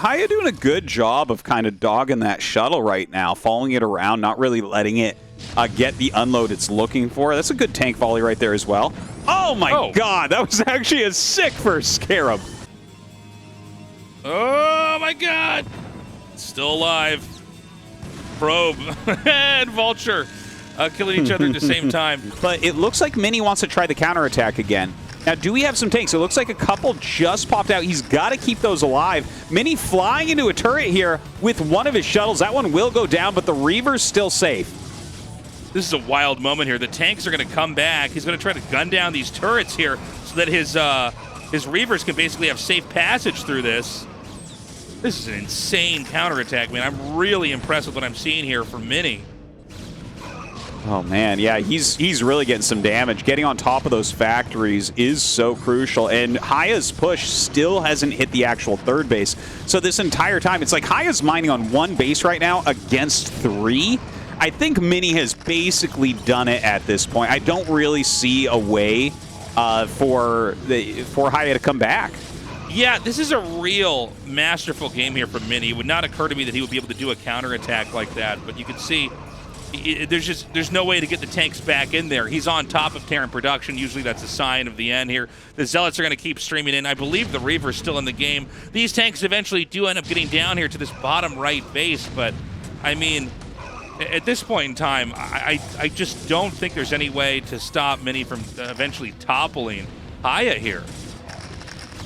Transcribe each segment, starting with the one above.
Hyun doing a good job of kind of dogging that shuttle right now, following it around, not really letting it get the unload it's looking for. That's a good tank volley right there as well. Oh my god, that was actually a sick first Scarab. Oh my god! Still alive. Probe and Vulture killing each other at the same time. But it looks like Minnie wants to try the counterattack again. Now, do we have some tanks? It looks like a couple just popped out. He's got to keep those alive. Minnie flying into a turret here with one of his shuttles. That one will go down, but the Reaver's still safe. This is a wild moment here. The tanks are going to come back. He's going to try to gun down these turrets here so that his Reavers can basically have safe passage through this. This is an insane counterattack, man. I'm really impressed with what I'm seeing here from Minnie. Oh, man, yeah, he's really getting some damage. Getting on top of those factories is so crucial, and Haya's push still hasn't hit the actual third base. So this entire time, it's like Haya's mining on one base right now against 3. I think Minnie has basically done it at this point. I don't really see a way for Haya to come back. Yeah, this is a real masterful game here from Minnie. It would not occur to me that he would be able to do a counterattack like that, but you can see there's no way to get the tanks back in there. He's on top of Terran production. Usually that's a sign of the end here. The Zealots are going to keep streaming in. I believe the Reaver's still in the game. These tanks eventually do end up getting down here to this bottom right base, but I mean, at this point in time, I just don't think there's any way to stop Minnie from eventually toppling Haya here.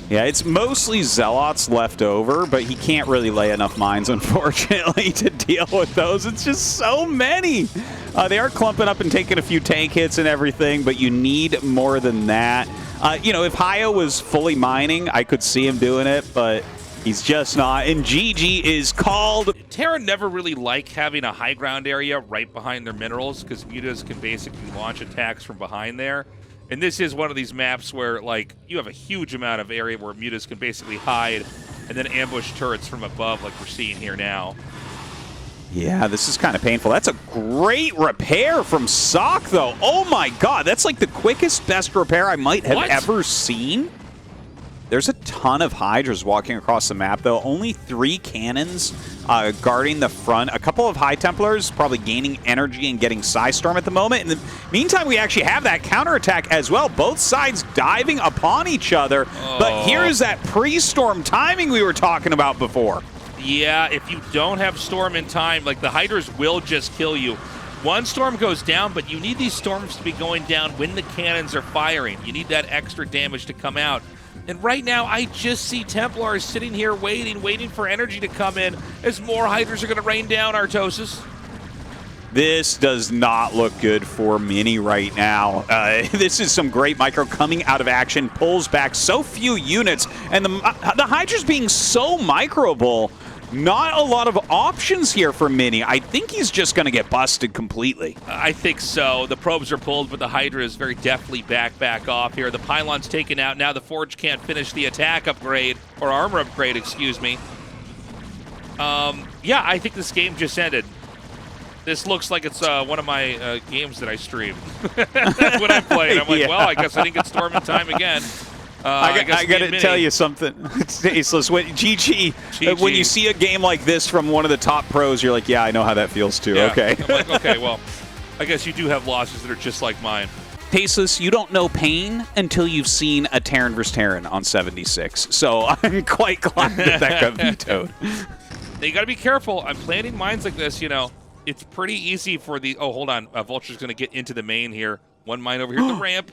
Yeah, it's mostly Zealots left over, but he can't really lay enough mines, unfortunately, to deal with those. It's just so many. They are clumping up and taking a few tank hits and everything, but you need more than that. You know, if Haya was fully mining, I could see him doing it, but he's just not. And GG is called. Terran never really like having a high ground area right behind their minerals because mutas can basically launch attacks from behind there. And this is one of these maps where, like, you have a huge amount of area where mutas can basically hide and then ambush turrets from above like we're seeing here now. Yeah, this is kind of painful. That's a great repair from Sock, though. Oh, my God. That's, like, the quickest, best repair I might have ever seen. There's a ton of Hydras walking across the map, though. Only 3 cannons guarding the front. A couple of High Templars probably gaining energy and getting Psystorm at the moment. In the meantime, we actually have that counterattack as well. Both sides diving upon each other. Oh. But here's that pre-storm timing we were talking about before. Yeah, if you don't have Storm in time, like, the Hydras will just kill you. One storm goes down, but you need these storms to be going down when the cannons are firing. You need that extra damage to come out. And right now, I just see Templars sitting here waiting for energy to come in as more Hydras are going to rain down, Artosis. This does not look good for Minnie right now. This is some great micro coming out of action, pulls back so few units, and the Hydra's being so microable. Not a lot of options here for Minnie. I think he's just going to get busted completely. I think so. The probes are pulled, but the Hydra is very deftly back off here. The pylon's taken out. Now the Forge can't finish the attack upgrade, or armor upgrade, excuse me. Yeah, I think this game just ended. This looks like it's one of my games that I stream when I'm playing. I'm like, well, I guess I didn't get Storm in time again. I got to tell you something. It's tasteless. GG. When you see a game like this from one of the top pros, you're like, yeah, I know how that feels too. Yeah. Okay. I'm like, okay, well, I guess you do have losses that are just like mine. Tasteless, you don't know pain until you've seen a Terran vs. Terran on 76. So I'm quite glad that got vetoed. You got to be careful. I'm planting mines like this, you know. It's pretty easy for the... Oh, hold on. Vulture's going to get into the main here. One mine over here at the ramp.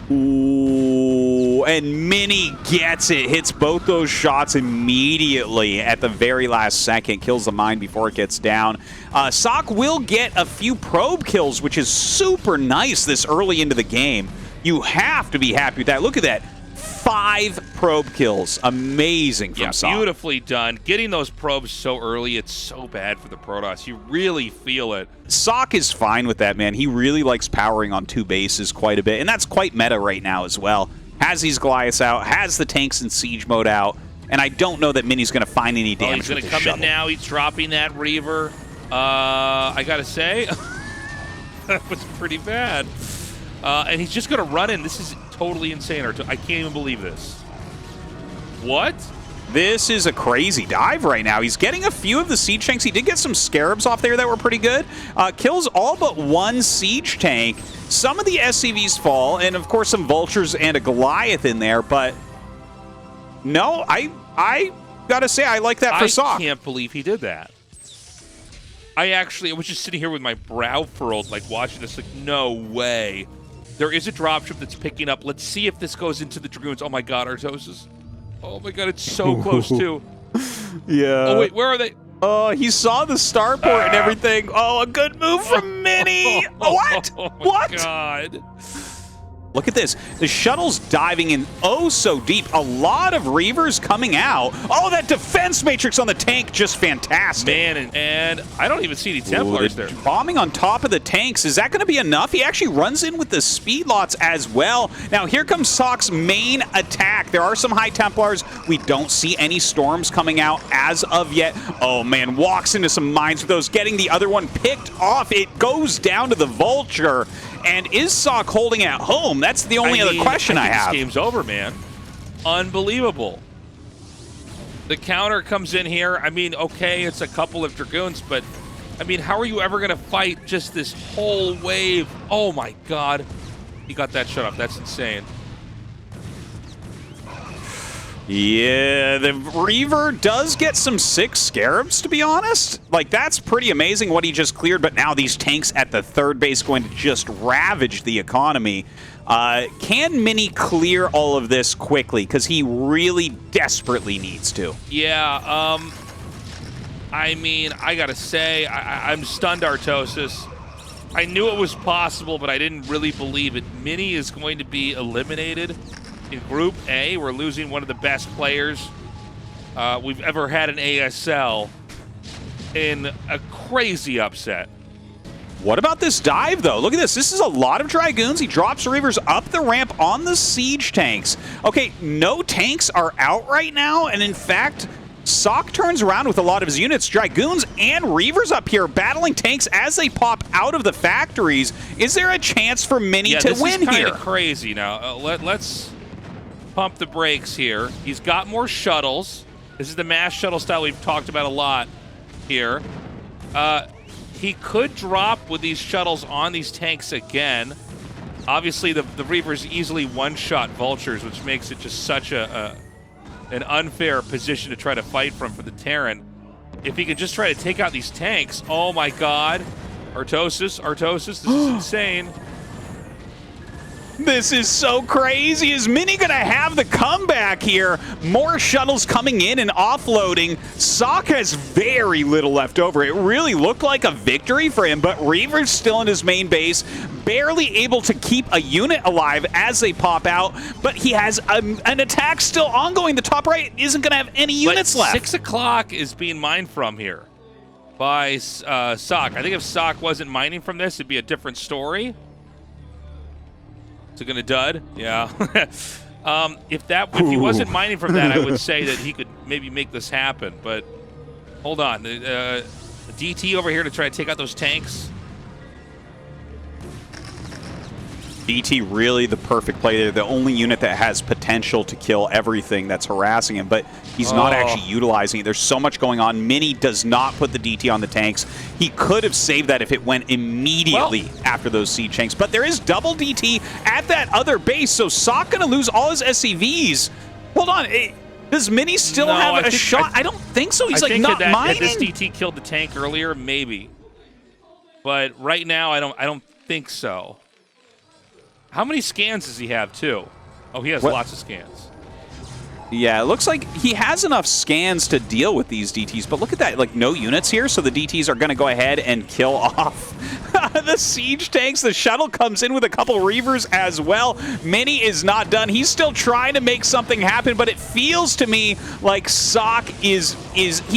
Ooh, and Minnie gets it. Hits both those shots immediately at the very last second. Kills the mine before it gets down. Sock will get a few probe kills, which is super nice this early into the game. You have to be happy with that. Look at that. 5 probe kills. Amazing from Sock. Beautifully done. Getting those probes so early, it's so bad for the Protoss. You really feel it. Sock is fine with that, man. He really likes powering on 2 bases quite a bit, and that's quite meta right now as well. Has these Goliaths out, has the tanks in siege mode out, and I don't know that Minnie's going to find any damage with he's going to come in now. He's dropping that Reaver. I got to say, that was pretty bad. And he's just going to run in. This is totally insane. I can't even believe this. What? This is a crazy dive right now. He's getting a few of the siege tanks. He did get some scarabs off there that were pretty good. Kills all but one siege tank. Some of the SCVs fall, and of course some vultures and a Goliath in there, but no, I gotta say I like that for Sock. I can't believe he did that. I was just sitting here with my brow furrowed, like watching this, like, no way. There is a dropship that's picking up. Let's see if this goes into the Dragoons. Oh my god, Artosis. Oh my god, it's so close too. Yeah. Oh wait, where are they? Oh, he saw the starport and everything. Oh, a good move from Minnie. What? Oh my What? God. Look at this. The shuttle's diving in oh so deep. A lot of Reavers coming out. Oh, that defense matrix on the tank, just fantastic. Man, and I don't even see any Templars there. Bombing on top of the tanks. Is that going to be enough? He actually runs in with the speed lots as well. Now, here comes Sock's main attack. There are some High Templars. We don't see any storms coming out as of yet. Oh, man, walks into some mines with those, getting the other one picked off. It goes down to the Vulture. And is Sock holding at home? That's the only other question I have. This game's over, man. Unbelievable. The counter comes in here. I mean, okay, it's a couple of Dragoons, but, I mean, how are you ever going to fight just this whole wave? Oh, my God. He got that shut off. That's insane. Yeah, the Reaver does get some 6 Scarabs, to be honest. Like, that's pretty amazing what he just cleared, but now these tanks at the third base going to just ravage the economy. Can Minnie clear all of this quickly? Because he really desperately needs to. Yeah, I mean, I gotta say, I'm stunned, Artosis. I knew it was possible, but I didn't really believe it. Minnie is going to be eliminated. In Group A, we're losing one of the best players we've ever had in ASL in a crazy upset. What about this dive, though? Look at this. This is a lot of Dragoons. He drops Reavers up the ramp on the siege tanks. Okay, no tanks are out right now, and in fact, Sock turns around with a lot of his units. Dragoons and Reavers up here battling tanks as they pop out of the factories. Is there a chance for Minnie to win here? This is kind of crazy now. Let's pump the brakes here. He's got more shuttles. This is the mass shuttle style we've talked about a lot here. He could drop with these shuttles on these tanks again. Obviously, the Reavers easily one-shot Vultures, which makes it just such an unfair position to try to fight from for the Terran. If he could just try to take out these tanks, oh my god. Artosis, this is insane. This is so crazy. Is Minnie going to have the comeback here? More shuttles coming in and offloading. Sock has very little left over. It really looked like a victory for him, but Reaver's still in his main base, barely able to keep a unit alive as they pop out, but he has an attack still ongoing. The top right isn't going to have any units left. 6 o'clock is being mined from here by Sock. I think if Sock wasn't mining from this, it'd be a different story. Is it gonna dud? Yeah. If he wasn't mining from that, I would say that he could maybe make this happen. But hold on, DT over here to try to take out those tanks. DT really the perfect play there. The only unit that has potential to kill everything that's harassing him, but he's not actually utilizing it. There's so much going on. Minnie does not put the DT on the tanks. He could have saved that if it went immediately after those siege tanks, but there is double DT at that other base, so Sock gonna lose all his SCVs. Hold on, does Minnie still have a shot? I don't think so. He's like not mining. Had this DT killed the tank earlier, maybe, but right now I don't think so. How many scans does he have, too? Oh, he has lots of scans. Yeah, it looks like he has enough scans to deal with these DTs, but look at that, like no units here, so the DTs are going to go ahead and kill off the siege tanks. The shuttle comes in with a couple Reavers as well. Minnie is not done. He's still trying to make something happen, but it feels to me like Sock he's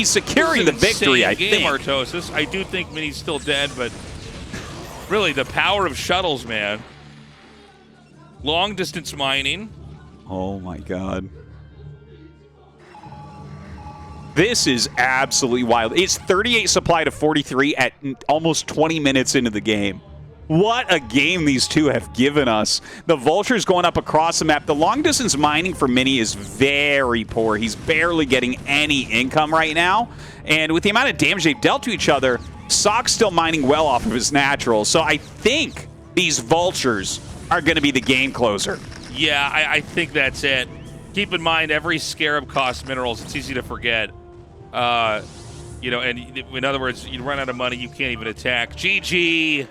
securing the victory, I think. Artosis. I do think Minnie's still dead, but really the power of shuttles, man. Long distance mining. Oh my god. This is absolutely wild. It's 38 supply to 43 at almost 20 minutes into the game. What a game these two have given us. The Vultures going up across the map. The long-distance mining for Minnie is very poor. He's barely getting any income right now. And with the amount of damage they've dealt to each other, Sock's still mining well off of his natural. So I think these Vultures are going to be the game closer. Yeah, I think that's it. Keep in mind, every Scarab costs minerals. It's easy to forget. You know, and in other words, you run out of money, you can't even attack. GG.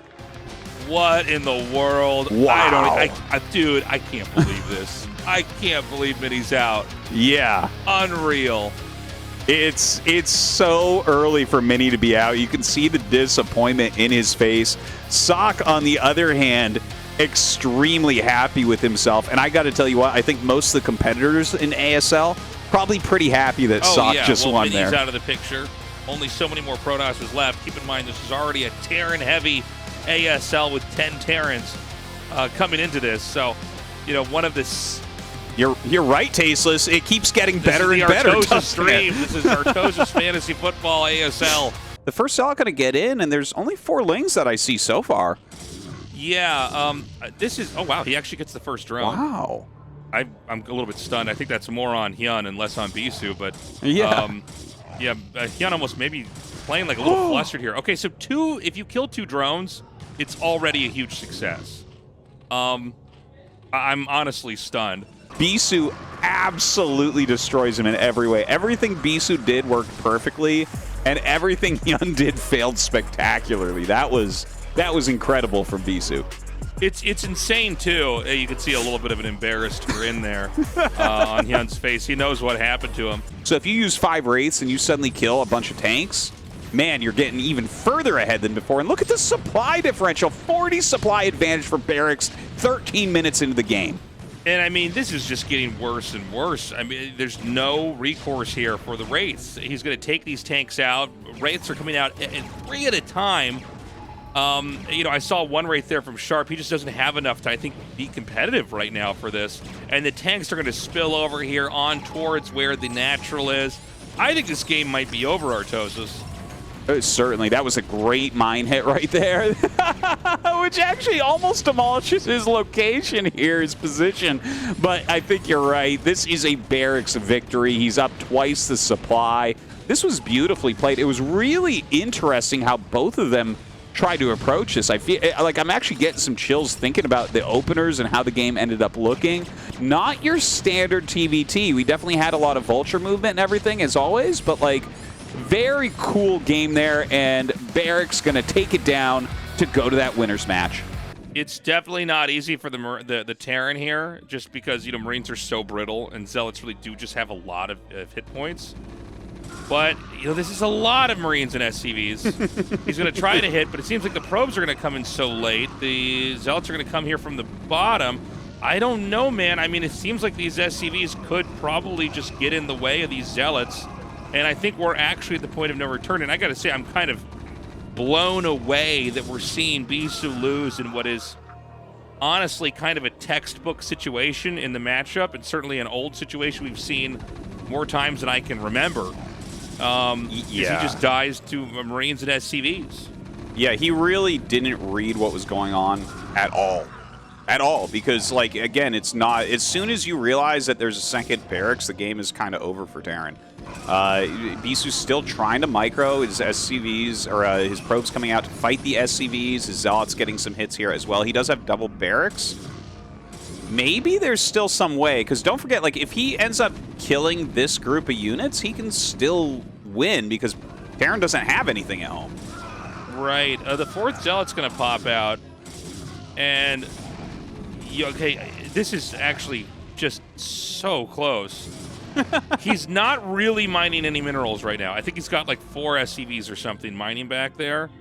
What in the world? Wow. Dude, I can't believe this. I can't believe Minnie's out. Yeah. Unreal. It's so early for Minnie to be out. You can see the disappointment in his face. Sock, on the other hand, extremely happy with himself. And I got to tell you what, I think most of the competitors in ASL probably pretty happy that Sock just won Minnie's there. Out of the picture. Only so many more Pronosses left. Keep in mind, this is already a Terran-heavy ASL with 10 Terrans coming into this. So, you know, one of this... You're right, Tasteless. It keeps getting better and better. This is Tastosis Fantasy Football ASL. The first Zealot going to get in, and there's only 4 lanes that I see so far. Yeah, this is... Oh, wow, he actually gets the first drone. Wow. I'm a little bit stunned. I think that's more on Hyun and less on Bisu, but... Yeah. Yeah, Hyun almost maybe playing like a little flustered here. Okay, so if you kill 2 drones, it's already a huge success. I'm honestly stunned. Bisu absolutely destroys him in every way. Everything Bisu did worked perfectly, and everything Hyun did failed spectacularly. That was incredible from Bisu. It's insane too. You can see a little bit of an embarrassed grin there on Hyun's face. He knows what happened to him. So if you use 5 Wraiths and you suddenly kill a bunch of tanks, man, you're getting even further ahead than before. And look at the supply differential. 40 supply advantage for Barracks 13 minutes into the game. And I mean, this is just getting worse and worse. I mean, there's no recourse here for the Wraiths. He's going to take these tanks out. Wraiths are coming out at 3 at a time. You know, I saw one Wraith there from Sharp. He just doesn't have enough to, I think, be competitive right now for this. And the tanks are going to spill over here on towards where the natural is. I think this game might be over, Artosis. Certainly. That was a great mine hit right there, which actually almost demolishes his location here, his position. But I think you're right. This is a Barracks victory. He's up twice the supply. This was beautifully played. It was really interesting how both of them tried to approach this. I feel like I'm actually getting some chills thinking about the openers and how the game ended up looking. Not your standard TVT. We definitely had a lot of vulture movement and everything, as always, but like, very cool game there, and Barracks going to take it down to go to that winner's match. It's definitely not easy for the Terran here, just because, you know, Marines are so brittle, and Zealots really do just have a lot of hit points. But, you know, this is a lot of Marines and SCVs. He's going to try to hit, but it seems like the probes are going to come in so late. The Zealots are going to come here from the bottom. I don't know, man. I mean, it seems like these SCVs could probably just get in the way of these Zealots. And I think we're actually at the point of no return. And I got to say, I'm kind of blown away that we're seeing Bisu lose in what is honestly kind of a textbook situation in the matchup, and certainly an old situation we've seen more times than I can remember. Yeah. He just dies to Marines and SCVs. Yeah, he really didn't read what was going on at all. At all, because, like, again, it's not... As soon as you realize that there's a second Barracks, the game is kind of over for Terran. Bisu's still trying to micro his SCVs, or his probes coming out to fight the SCVs. His Zealots getting some hits here as well. He does have double Barracks. Maybe there's still some way, because don't forget, like, if he ends up killing this group of units, he can still win, because Terran doesn't have anything at home. Right. The 4th Zealot's going to pop out, and... Okay, this is actually just so close. He's not really mining any minerals right now. I think he's got like 4 SCVs or something mining back there.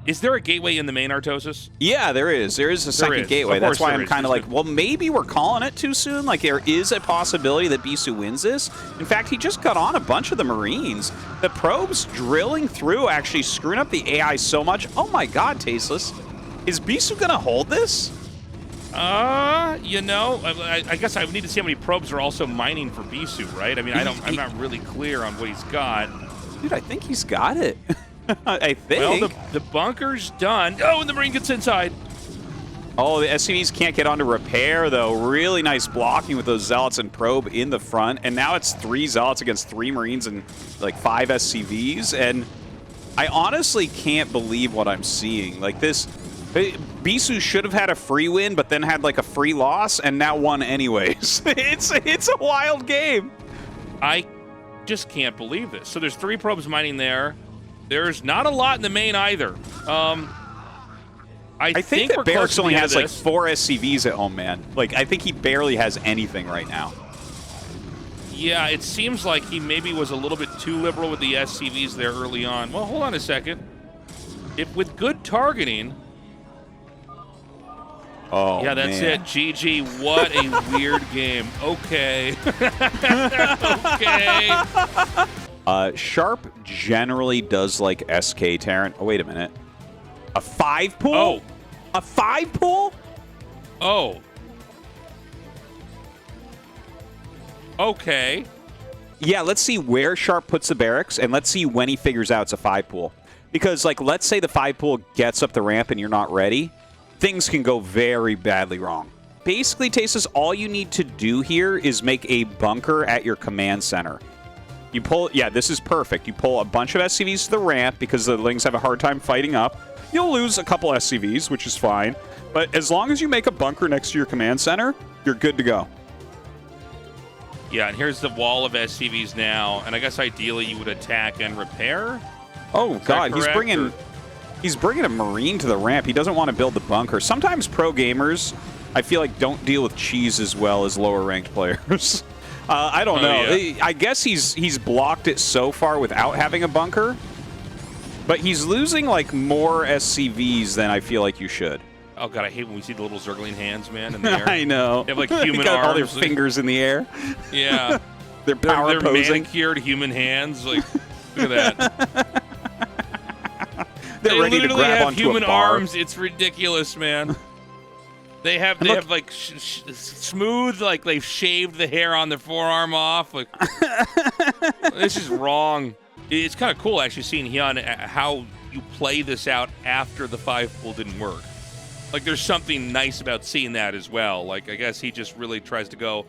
Is there a gateway in the main, Artosis? Yeah, there is. There is a second gateway. That's why I'm kind of like, well, maybe we're calling it too soon. Like, there is a possibility that Bisu wins this. In fact, he just got on a bunch of the Marines. The probes drilling through, actually screwing up the AI so much. Oh my God, Tasteless. Is Bisu going to hold this? You know, I guess I would need to see how many probes are also mining for Bisu, right? I mean, I'm not really clear on what he's got. Dude, I think he's got it. I think. Well, the bunker's done. Oh, and the Marine gets inside. Oh, the SCVs can't get onto repair, though. Really nice blocking with those Zealots and Probe in the front. And now it's 3 Zealots against 3 Marines and, like, 5 SCVs. And I honestly can't believe what I'm seeing. Like, this... Bisu should have had a free win, but then had, like, a free loss, and now won anyways. It's a wild game. I just can't believe this. So there's 3 probes mining there. There's not a lot in the main either. I think that Barracks only has like 4 SCVs at home, man. Like, I think he barely has anything right now. Yeah, it seems like he maybe was a little bit too liberal with the SCVs there early on. Well, hold on a second. If with good targeting... Oh, yeah, that's man. it. GG, what a weird game. Okay. Okay. Sharp generally does like SK Terran. Oh, wait a minute. A 5 pool? Oh. A 5 pool? Oh. Okay. Yeah, let's see where Sharp puts the barracks, and let's see when he figures out it's a 5 pool. Because, like, let's say the 5 pool gets up the ramp and you're not ready. Things can go very badly wrong. Basically, Tastosis, all you need to do here is make a bunker at your command center. You pull, yeah, this is perfect. You pull a bunch of SCVs to the ramp because the Lings have a hard time fighting up. You'll lose a couple SCVs, which is fine. But as long as you make a bunker next to your command center, you're good to go. Yeah, and here's the wall of SCVs now. And I guess ideally you would attack and repair. Oh, God, he's bringing a Marine to the ramp. He doesn't want to build the bunker. Sometimes pro gamers, I feel like, don't deal with cheese as well as lower-ranked players. I don't know. Yeah. I guess he's blocked it so far without having a bunker. But he's losing, like, more SCVs than I feel like you should. Oh, God, I hate when we see the little Zergling hands, man, in the air. I know. They have, like, human got arms. all their fingers in the air. Yeah. They're power they're posing. manicured human hands. Like, look at that. They're ready to grab onto human a bar. arms. It's ridiculous, man. They have like smooth, like they've shaved the hair on their forearm off. Like this is wrong. It's kind of cool actually seeing Hyun how you play this out after the 5 pool didn't work. Like there's something nice about seeing that as well. Like I guess he just really tries to go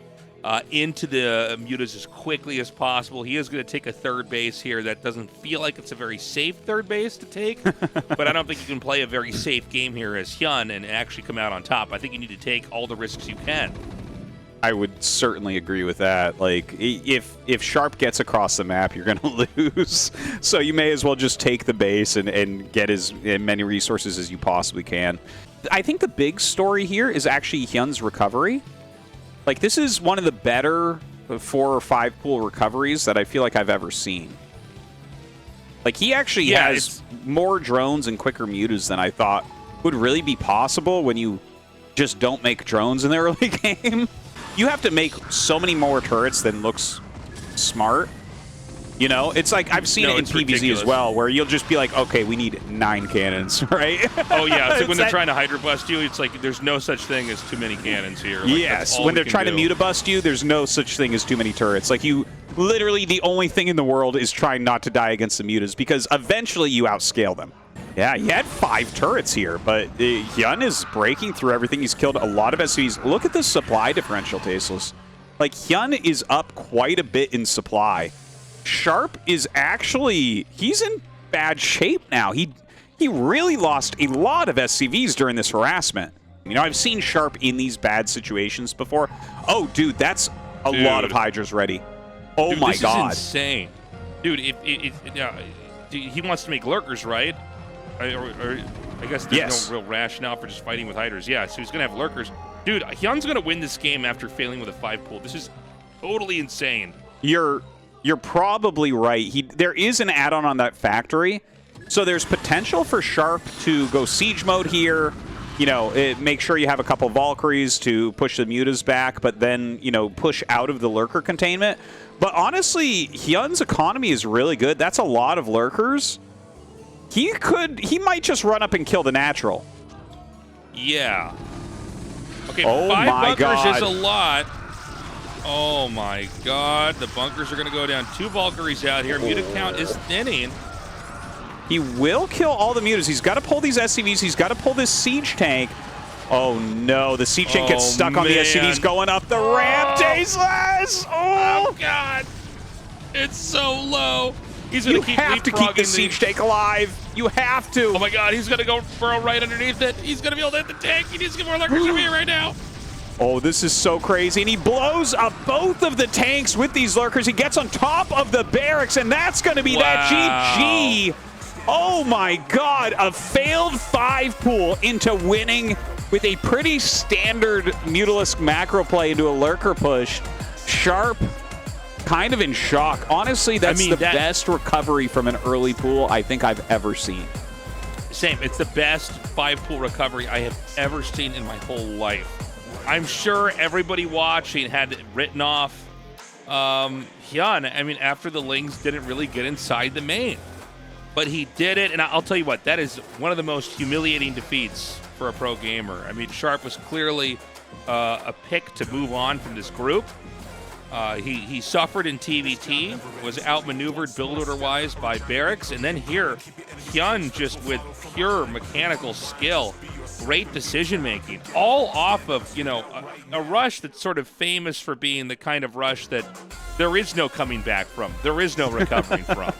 into the mutas as quickly as possible. He is going to take a 3rd base here. That doesn't feel like it's a very safe 3rd base to take, but I don't think you can play a very safe game here as Hyun and actually come out on top. I think you need to take all the risks you can. I would certainly agree with that. Like, if Sharp gets across the map, you're going to lose. So you may as well just take the base and get as many resources as you possibly can. I think the big story here is actually Hyun's recovery. Like, this is one of the better 4 or 5 pool recoveries that I feel like I've ever seen. Like, he actually has more drones and quicker mutas than I thought would really be possible when you just don't make drones in the early game. You have to make so many more turrets than looks smart. You know, it's like I've seen it in PvZ ridiculous. As well, where you'll just be like, okay, we need 9 cannons, right? Oh, yeah. It's like when they're trying to Hydra bust you, it's like there's no such thing as too many cannons here. Like, yes, when they're trying to muta bust you, there's no such thing as too many turrets. Like, you literally, the only thing in the world is trying not to die against the mutas because eventually you outscale them. Yeah, he had 5 turrets here, but Hyun is breaking through everything. He's killed a lot of SCVs. Look at the supply differential, Tastosis. Like, Hyun is up quite a bit in supply. Sharp is actually, he's in bad shape now. He really lost a lot of SCVs during this harassment. You know, I've seen Sharp in these bad situations before. Oh, dude, that's a lot of Hydras ready. Oh, my God. This is insane. Dude, he wants to make lurkers, right? Or I guess there's no real rationale for just fighting with Hydras. Yeah, so he's going to have lurkers. Dude, Hyun's going to win this game after failing with a 5 pool. This is totally insane. You're probably right. There is an add-on on that factory, so there's potential for Sharp to go siege mode here. You know, make sure you have a couple Valkyries to push the mutas back, but then, you know, push out of the lurker containment. But honestly, Hyun's economy is really good. That's a lot of lurkers. He might just run up and kill the natural. Yeah. Okay, oh 5 my bunkers God. is a lot. Oh my God, the bunkers are going to go down. 2 Valkyries out here. Muta count is thinning. He will kill all the mutas. He's got to pull these SCVs. He's got to pull this siege tank. Oh no, the siege tank gets stuck on the SCVs going up the ramp. Tastosis! Oh God, it's so low. He's gonna You have to keep the siege tank alive. You have to. Oh my God, he's gonna go burrow right underneath it. He's gonna be able to hit the tank. He needs to get more lurkers from here right now. Oh, this is so crazy. And he blows up both of the tanks with these lurkers. He gets on top of the barracks, and that's going to be that GG. Oh my God, a failed 5 pool into winning with a pretty standard Mutalisk macro play into a lurker push. Sharp, kind of in shock. Honestly, that's the best recovery from an early pool I think I've ever seen. Same, it's the best 5 pool recovery I have ever seen in my whole life. I'm sure everybody watching had it written off Hyun. I mean, after the Lings didn't really get inside the main. But he did it, and I'll tell you what, that is one of the most humiliating defeats for a pro gamer. I mean, Sharp was clearly a pick to move on from this group. He suffered in TVT, was outmaneuvered build order-wise by Barracks, and then here, Hyun just with pure mechanical skill, great decision-making, all off of, you know, a rush that's sort of famous for being the kind of rush that there is no coming back from, there is no recovering from.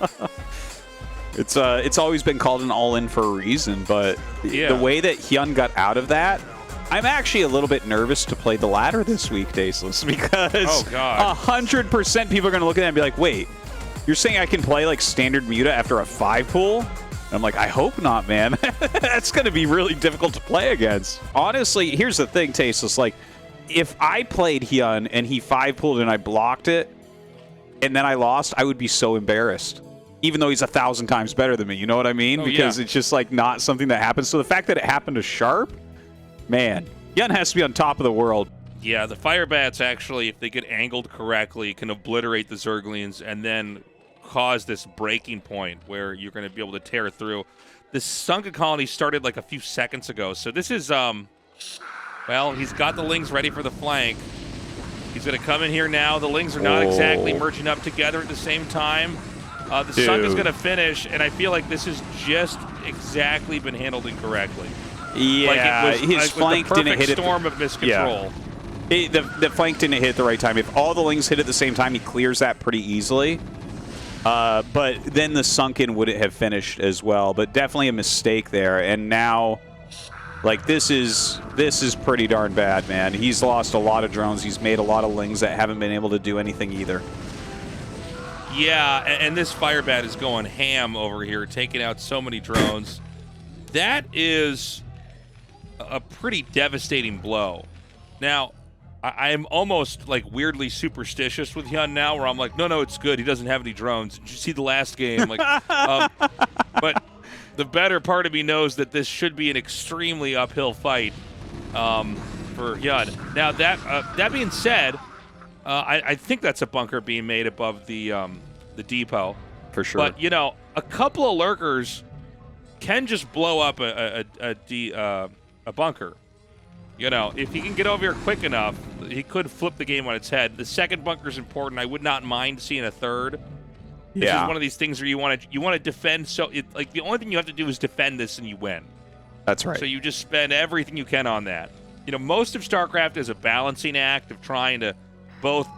It's always been called an all-in for a reason, but the way that Hyun got out of that, I'm actually a little bit nervous to play the ladder this week, Tastosis, because 100% people are going to look at that and be like, wait, you're saying I can play like standard Muta after a 5 pool? And I'm like, I hope not, man. That's going to be really difficult to play against. Honestly, here's the thing, Tastosis, like, if I played Hyun and he 5 pooled and I blocked it, and then I lost, I would be so embarrassed. Even though he's 1,000 times better than me, you know what I mean? Because it's just like not something that happens. So the fact that it happened to Sharp, man, Hyun has to be on top of the world. Yeah, the Fire Bats actually, if they get angled correctly, can obliterate the Zerglings and then cause this breaking point where you're going to be able to tear through. This Sunken Colony started like a few seconds ago. So this is, well, he's got the Lings ready for the flank. He's going to come in here now. The Lings are not exactly merging up together at the same time. The Sunk is going to finish, and I feel like this has just exactly been handled incorrectly. Yeah, like it was, his flank didn't hit it. Storm of miscontrol. Yeah. The flank didn't hit at the right time. If all the Lings hit at the same time, he clears that pretty easily. But then the Sunken wouldn't have finished as well. But definitely a mistake there. And now, like, this is pretty darn bad, man. He's lost a lot of drones. He's made a lot of Lings that haven't been able to do anything either. Yeah, and this Firebat is going ham over here, taking out so many drones. That is a pretty devastating blow. Now, I'm almost like weirdly superstitious with Hyun now, where I'm like, no, it's good. He doesn't have any drones. Did you see the last game? Like, but the better part of me knows that this should be an extremely uphill fight for Hyun. Now, that being said, I think that's a bunker being made above the depot. For sure. But, you know, a couple of lurkers can just blow up a bunker. You know, if he can get over here quick enough, he could flip the game on its head. The second bunker is important. I would not mind seeing a third. This is one of these things where you want to defend. So, like, the only thing you have to do is defend this and you win. That's right. So you just spend everything you can on that. You know, most of StarCraft is a balancing act of trying to both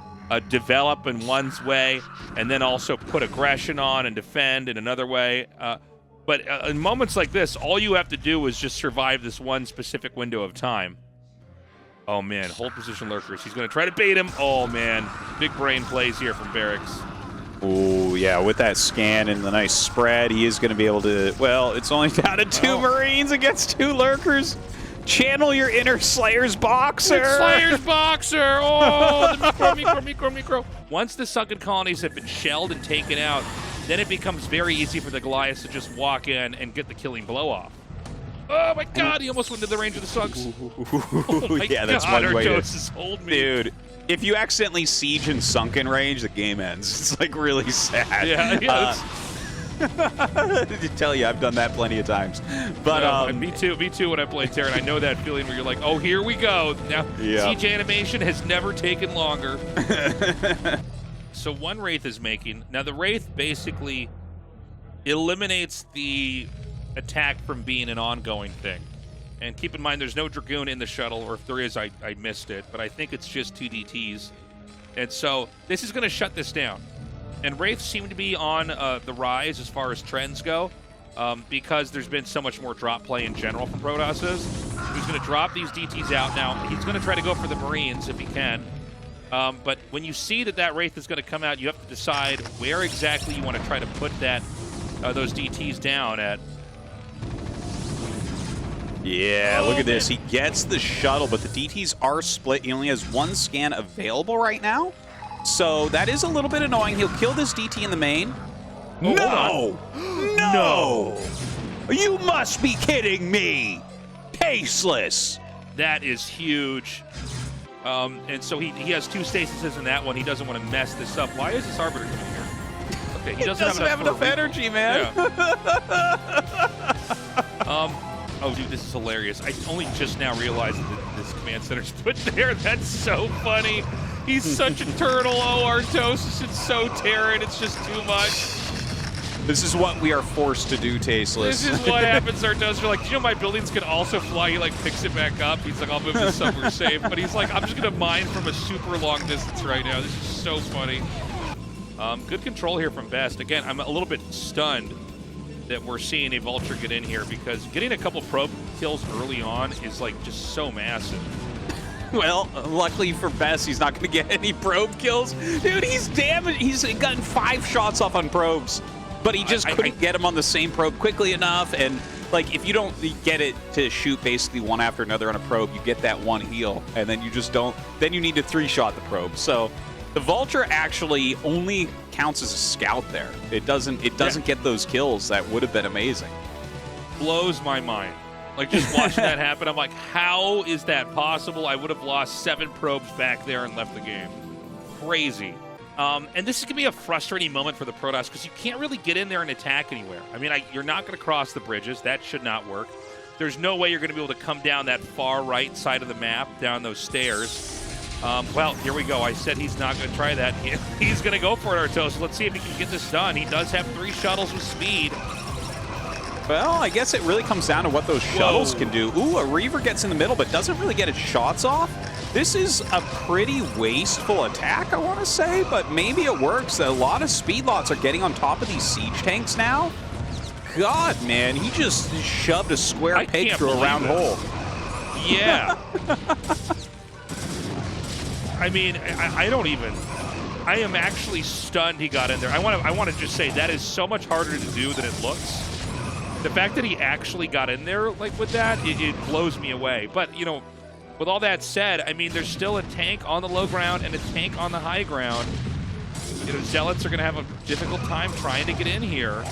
develop in one's way and then also put aggression on and defend in another way. But in moments like this, all you have to do is just survive this one specific window of time. Oh, man, hold position lurkers. He's going to try to bait him. Oh, man, big brain plays here from Barracks. Oh, yeah, with that scan and the nice spread, he is going to be able to, well, it's only down to 2 Marines against 2 lurkers. Channel your inner Slayer's Boxer. It's Slayer's Boxer. Oh, the micro. Once the Sunken Colonies have been shelled and taken out, then it becomes very easy for the Goliaths to just walk in and get the killing blow off. Oh my God, he almost went to the range of the Sunks. Oh my yeah, that's God, one way to hold me. Dude, if you accidentally siege in Sunken range, the game ends. It's like really sad. Yeah. To tell you, I've done that plenty of times. But me too when I play Terran. I know that feeling where you're like, oh, here we go. Now, siege animation has never taken longer. So one Wraith is making. Now, the Wraith basically eliminates the attack from being an ongoing thing. And keep in mind, there's no Dragoon in the shuttle, or if there is, I missed it. But I think it's just 2 DTs. And so this is going to shut this down. And Wraiths seem to be on the rise as far as trends go, because there's been so much more drop play in general from Protoss. He's going to drop these DTs out now. He's going to try to go for the Marines if he can. But when you see that Wraith is going to come out, you have to decide where exactly you want to try to put that those DTs down at. Yeah, look at this. He gets the shuttle, but the DTs are split. He only has 1 scan available right now. So that is a little bit annoying. He'll kill this DT in the main. Oh, No! You must be kidding me! Tasteless! That is huge. And so he has 2 stasises in that one. He doesn't want to mess this up. Why is this Arbiter coming here? Okay, he doesn't have enough energy, man. Yeah. Oh, dude, this is hilarious. I only just now realized that this command center's put there. That's so funny. He's such a turtle. Oh, Artosis, it's so Terran. It's just too much. This is what we are forced to do, Tasteless. This is what happens, Artosis. You're like, do you know my buildings can also fly? He, like, picks it back up. He's like, I'll move this somewhere safe. But he's like, I'm just going to mine from a super long distance right now. This is so funny. Good control here from Best. Again, I'm a little bit stunned that we're seeing a Vulture get in here, because getting a couple probe kills early on is like just so massive. Well, luckily for Best, he's not going to get any probe kills. Dude, he's damaged. He's gotten 5 shots off on probes, but he just couldn't get him on the same probe quickly enough. And like, if you don't get it to shoot basically one after another on a probe, you get that 1 heal, and then you just don't. Then you need to 3-shot the probe. So the Vulture actually only counts as a scout there. It doesn't get those kills. That would have been amazing. Blows my mind. Like, just watching that happen, I'm like, how is that possible? I would have lost 7 probes back there and left the game. Crazy. And this is going to be a frustrating moment for the Protoss, because you can't really get in there and attack anywhere. I mean, you're not going to cross the bridges. That should not work. There's no way you're going to be able to come down that far right side of the map, down those stairs. Well, here we go. I said he's not going to try that. He's going to go for it, Artosis. Let's see if he can get this done. He does have 3 shuttles with speed. Well, I guess it really comes down to what those shuttles can do. Ooh, a Reaver gets in the middle, but doesn't really get its shots off. This is a pretty wasteful attack, I want to say, but maybe it works. A lot of speed lots are getting on top of these siege tanks now. God, man, he just shoved a square peg through a round hole. Yeah. I mean, I don't even. I am actually stunned he got in there. I want to just say that is so much harder to do than it looks. The fact that he actually got in there like with that, it blows me away. But, you know, with all that said, I mean, there's still a tank on the low ground and a tank on the high ground. You know, Zealots are going to have a difficult time trying to get in here.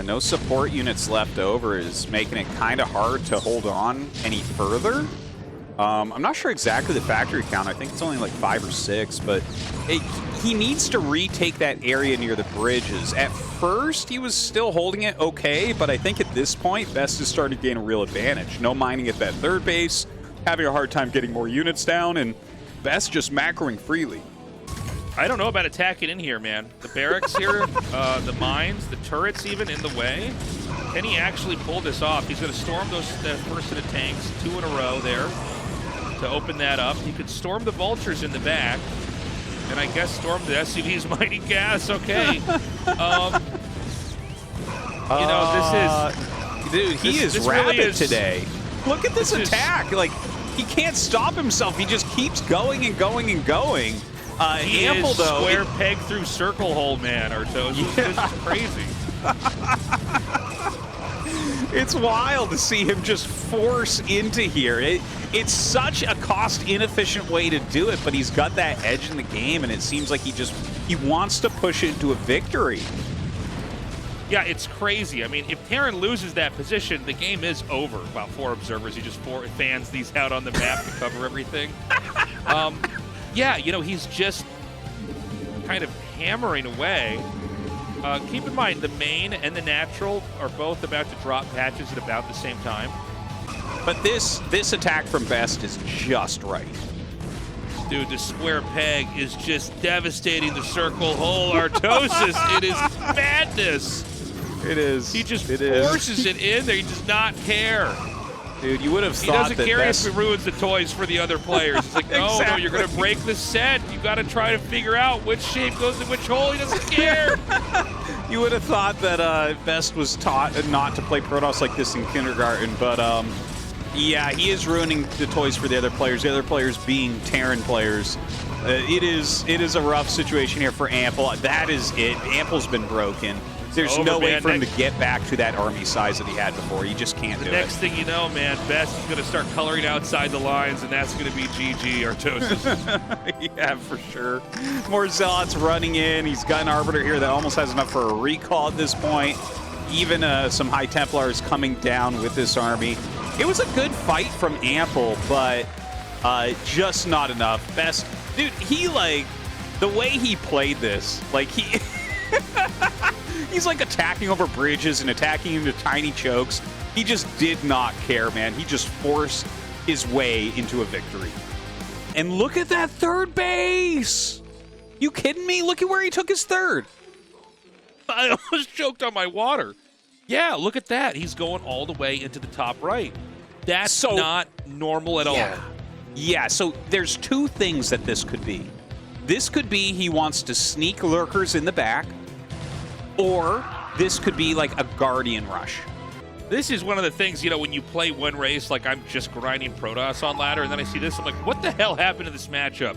No support units left over is making it kind of hard to hold on any further. I'm not sure exactly the factory count. I think it's only like 5 or 6, but he needs to retake that area near the bridges. At first, he was still holding it okay, but I think at this point, Best is starting to gain a real advantage. No mining at that 3rd base, having a hard time getting more units down, and Best just macroing freely. I don't know about attacking in here, man. The barracks here, the mines, the turrets even in the way. Can he actually pull this off? He's going to storm those first set of tanks, 2 in a row there to open that up. He could storm the Vultures in the back, and I guess storm the SUV's mighty gas. Okay. You know, this is... Dude, he is rapid today. Look at this attack. Like, he can't stop himself. He just keeps going and going and going. He Ample, is though. Square peg through circle hole, man, Artosis. Yeah. This is crazy. It's wild to see him just force into here. It's such a cost-inefficient way to do it, but he's got that edge in the game, and it seems like he wants to push it into a victory. Yeah, it's crazy. I mean, if Terran loses that position, the game is over. About 4 observers. He just fans these out on the map to cover everything. Yeah, you know, he's just kind of hammering away. Keep in mind, the main and the natural are both about to drop patches at about the same time. But this attack from Best is just right. Dude, the square peg is just devastating the circle hole. Artosis, it is madness. It is. He just it is. forces it in there. He does not care. Dude, you would have He thought doesn't that care Best... if it ruins the toys for the other players. It's like, no, Exactly. no, you're going to break the set. You got to try to figure out which shape goes in which hole. He doesn't care. You would have thought that Best was taught not to play Protoss like this in kindergarten, but yeah, he is ruining the toys for the other players being Terran players. It is a rough situation here for Ample. That is it. Ample's been broken. There's no way for him to get back to that army size that he had before. He just can't do it. Next thing you know, man, Best is going to start coloring outside the lines, and that's going to be GG, Artosis. Yeah, for sure. More Zealots running in. He's got an Arbiter here that almost has enough for a recall at this point. Even some High Templars coming down with this army. It was a good fight from Ample, but just not enough. Best, dude, he the way he played this, he... He's attacking over bridges and attacking into tiny chokes. He just did not care, man. He just forced his way into a victory. And look at that third base! You kidding me? Look at where he took his third. I almost choked on my water. Yeah, look at that. He's going all the way into the top right. That's not normal at all. Yeah, so there's two things that this could be. This could be he wants to sneak lurkers in the back, or this could be a Guardian rush. This is one of the things, when you play one race, I'm just grinding Protoss on ladder, and then I see this, I'm like, what the hell happened to this matchup?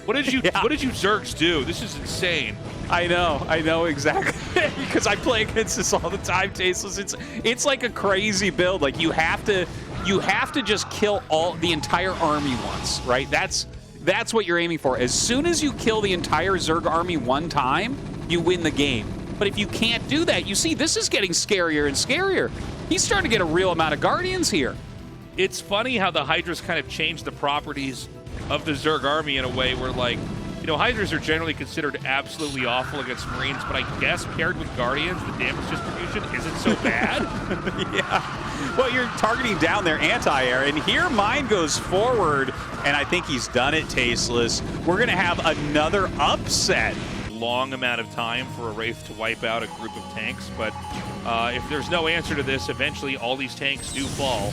What did you what did you Zergs do? This is insane. I know exactly. Because I play against this all the time, Tasteless. It's like a crazy build. You have to just kill the entire army once, right? That's what you're aiming for. As soon as you kill the entire Zerg army one time, you win the game. But if you can't do that, you see this is getting scarier and scarier. He's starting to get a real amount of Guardians here. It's funny how the Hydras kind of changed the properties of the Zerg army in a way where, Hydras are generally considered absolutely awful against Marines, but I guess paired with Guardians, the damage distribution isn't so bad. Yeah. Well, you're targeting down their anti-air, and here mine goes forward, and I think he's done it, Tasteless. We're going to have another upset. Long amount of time for a Wraith to wipe out a group of tanks, but if there's no answer to this, eventually all these tanks do fall.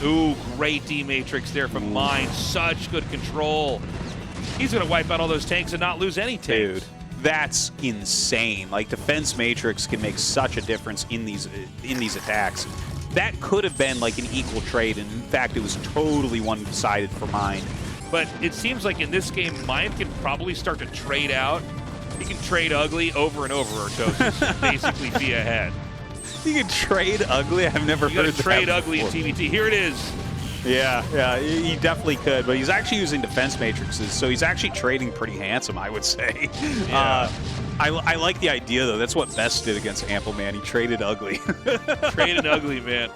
Ooh, great D-Matrix there from Mine. Such good control. He's going to wipe out all those tanks and not lose any tanks. Dude, that's insane. Defense Matrix can make such a difference in these attacks. That could have been an equal trade, and in fact, it was totally one-sided for Mine. But it seems like in this game, Mine can probably start to trade out. He can trade ugly over and over, Artosis, basically be ahead. You can trade ugly? I've never heard that trade ugly in TVT. Here it is. Yeah, he definitely could, but he's actually using defense matrices, so he's actually trading pretty handsome, I would say. Yeah. I like the idea, though. That's what Best did against Ample, man. He traded ugly. Traded ugly, man.